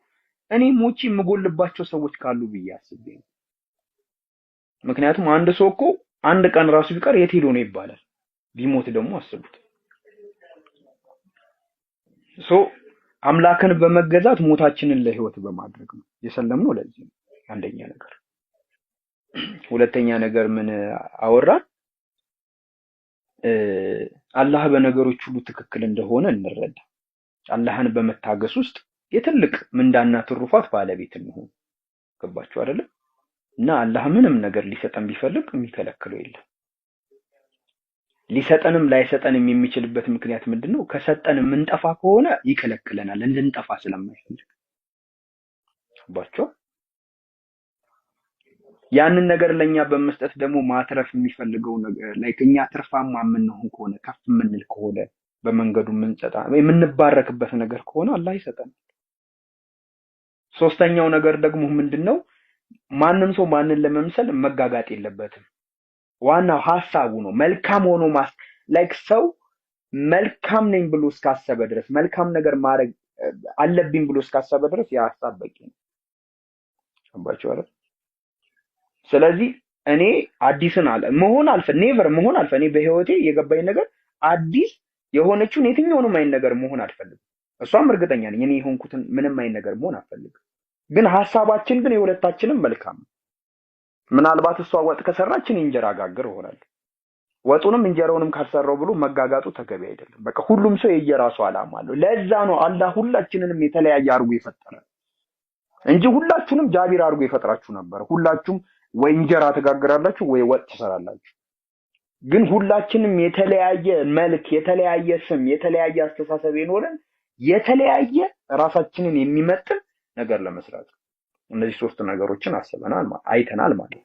እኔ ሞቼ የምጎልባቸው ሰዎች ካሉ ብዬ አስቤ ነው። ምክንያቱም አንድ ሰው እኮ አንድ ቀን ራሱ ቢቀር የት ሄዶ ነው ይባላል። ቢሞት ደግሞ አስቡት። አምላክን በመገዛት ሞታችንን ለህይወት በማድረግ ነው የሰለምነው። ለዚህ ነው አንደኛ ነገር። ሁለተኛ ነገር ምን አወራን? አላህ በነገሮች ሁሉ ትክክል እንደሆነ እንረዳ። አላህን በመታገስ ውስጥ የትልቅ ምንዳና ትሩፋት ባለቤት እንሆን። ገባችሁ አይደል? እና አላህ ምንም ነገር ሊሰጠን ቢፈልግ የሚከለክለው የለም። ሊሰጠንም ላይሰጠንም የሚችልበት ምክንያት ምንድነው? ከሰጠን የምንጠፋ ከሆነ ይከለክለናል፣ እንድንጠፋ ስለማይፈልግ። ገባችሁ? ያንን ነገር ለኛ በመስጠት ደግሞ ማትረፍ የሚፈልገው ነገር ላይክ እኛ ትርፋማ የምንሆን ከሆነ ከፍ የምንል ከሆነ በመንገዱ የምንጸጣ የምንባረክበት ነገር ከሆነ አላህ ይሰጠናል። ሶስተኛው ነገር ደግሞ ምንድነው? ማንም ሰው ማንን ለመምሰል መጋጋጥ የለበትም። ዋናው ሐሳቡ ነው። መልካም ሆኖ ላይክ ሰው መልካም ነኝ ብሎ እስካሰበ ድረስ መልካም ነገር ማድረግ አለብኝ ብሎ እስካሰበ ድረስ ያ ሐሳብ በቂ ነው። ገባችሁ አይደል? ስለዚህ እኔ አዲስን ኔቨር መሆን አልፈ እኔ በህይወቴ የገባኝ ነገር አዲስ የሆነችውን የትኛውንም አይነት ነገር መሆን አልፈልግም። እሷም እርግጠኛ ነኝ እኔ የሆንኩትን ምንም አይነት ነገር መሆን አልፈልግም። ግን ሐሳባችን ግን የሁለታችንም መልካም ነው። ምናልባት እሷ ወጥ ከሰራች እኔ እንጀራ ጋግር እሆናለሁ። ወጡንም እንጀራውንም ካልሰራው ብሎ መጋጋጡ ተገቢ አይደለም። በቃ ሁሉም ሰው የየራሱ ዓላማ አለው። ለዛ ነው አላህ ሁላችንንም የተለያየ አድርጎ የፈጠረን እንጂ ሁላችሁንም ጃቢር አድርጎ የፈጠራችሁ ነበር። ሁላችሁም ወይ እንጀራ ተጋግራላችሁ ወይ ወጥ ትሰራላችሁ። ግን ሁላችንም የተለያየ መልክ፣ የተለያየ ስም፣ የተለያየ አስተሳሰብ የኖረን የተለያየ ራሳችንን የሚመጥን ነገር ለመስራት እነዚህ ሶስት ነገሮችን አይተናል ማለት።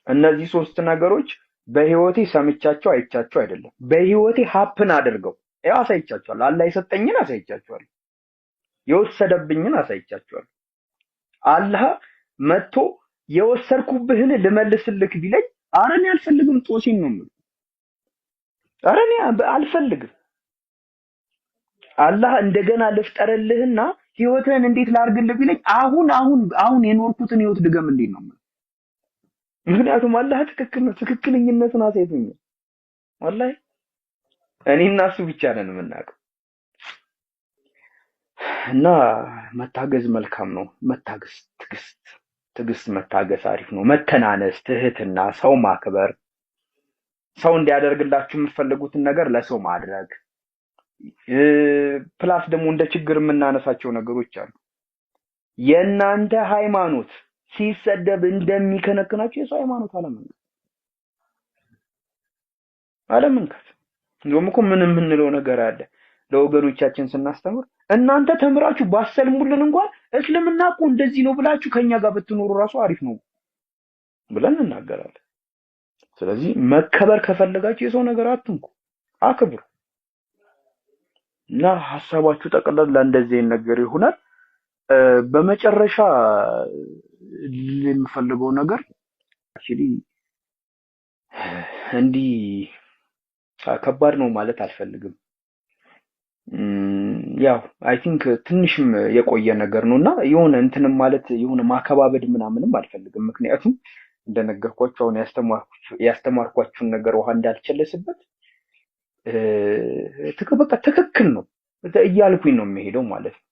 እነዚህ ሶስት ነገሮች በህይወቴ ሰምቻቸው አይቻቸው አይደለም፣ በህይወቴ ሀፕን አድርገው አሳይቻቸዋለሁ። አላህ የሰጠኝን አሳይቻቸዋለሁ፣ የወሰደብኝን አሳይቻቸዋለሁ። አላህ መጥቶ የወሰርኩብህን ልመልስልክ ቢለኝ ኧረ እኔ አልፈልግም፣ ጦሲን ነው የምልህ። ኧረ እኔ አልፈልግም። አላህ እንደገና ልፍጠርልህና ህይወትን እንዴት ላርግልህ ቢለኝ አሁን የኖርኩትን ህይወት ድገምልኝ ነው። ምክንያቱም አላህ ትክክል ነው፣ ትክክለኝነቱን አሳይቶኛል። ወላሂ እኔና እሱ ብቻ ነን የምናውቀው። እና መታገዝ መልካም ነው። መታገዝ ትዕግስት መታገስ አሪፍ ነው። መተናነስ፣ ትህትና፣ ሰው ማክበር፣ ሰው እንዲያደርግላችሁ የምትፈልጉትን ነገር ለሰው ማድረግ። ፕላስ ደግሞ እንደ ችግር የምናነሳቸው ነገሮች አሉ። የእናንተ ሃይማኖት ሲሰደብ እንደሚከነክናችሁ የሰው ሃይማኖት አለመንካት። እንደውም እኮ ምን የምንለው ነገር አለ ለወገኖቻችን ስናስተምር፣ እናንተ ተምራችሁ ባሰልሙልን እንኳን እስልምና እኮ እንደዚህ ነው ብላችሁ ከኛ ጋር ብትኖሩ ራሱ አሪፍ ነው ብለን እናገራለን። ስለዚህ መከበር ከፈለጋችሁ የሰው ነገር አትንኩ፣ አክብሩ። እና ሐሳባችሁ ጠቅላላ እንደዚህ ነገር ይሆናል። በመጨረሻ የምፈልገው ነገር አክቹሊ እንዲህ ከባድ ነው ማለት አልፈልግም። ያው አይ ቲንክ ትንሽም የቆየ ነገር ነውና የሆነ እንትንም ማለት የሆነ ማከባበድ ምናምንም አልፈልግም። ምክንያቱም እንደነገርኳችሁ አሁን ያስተማርኳችሁን ነገር ውሃ እንዳልቸለስበት በቃ ትክክል ነው እያልኩኝ ነው የሚሄደው ማለት ነው።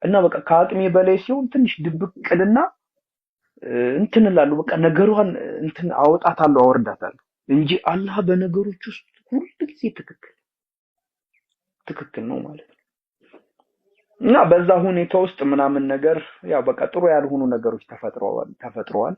እና በቃ ከአቅሜ በላይ ሲሆን ትንሽ ድብቅልና እንትን እላለሁ። በቃ ነገሯን እንትን አወጣታለሁ፣ አወርዳታለሁ እንጂ አላህ በነገሮች ውስጥ ሁልጊዜ ትክክል ነው ማለት ነው። እና በዛ ሁኔታ ውስጥ ምናምን ነገር ያው በቃ ጥሩ ያልሆኑ ነገሮች ተፈጥረዋል።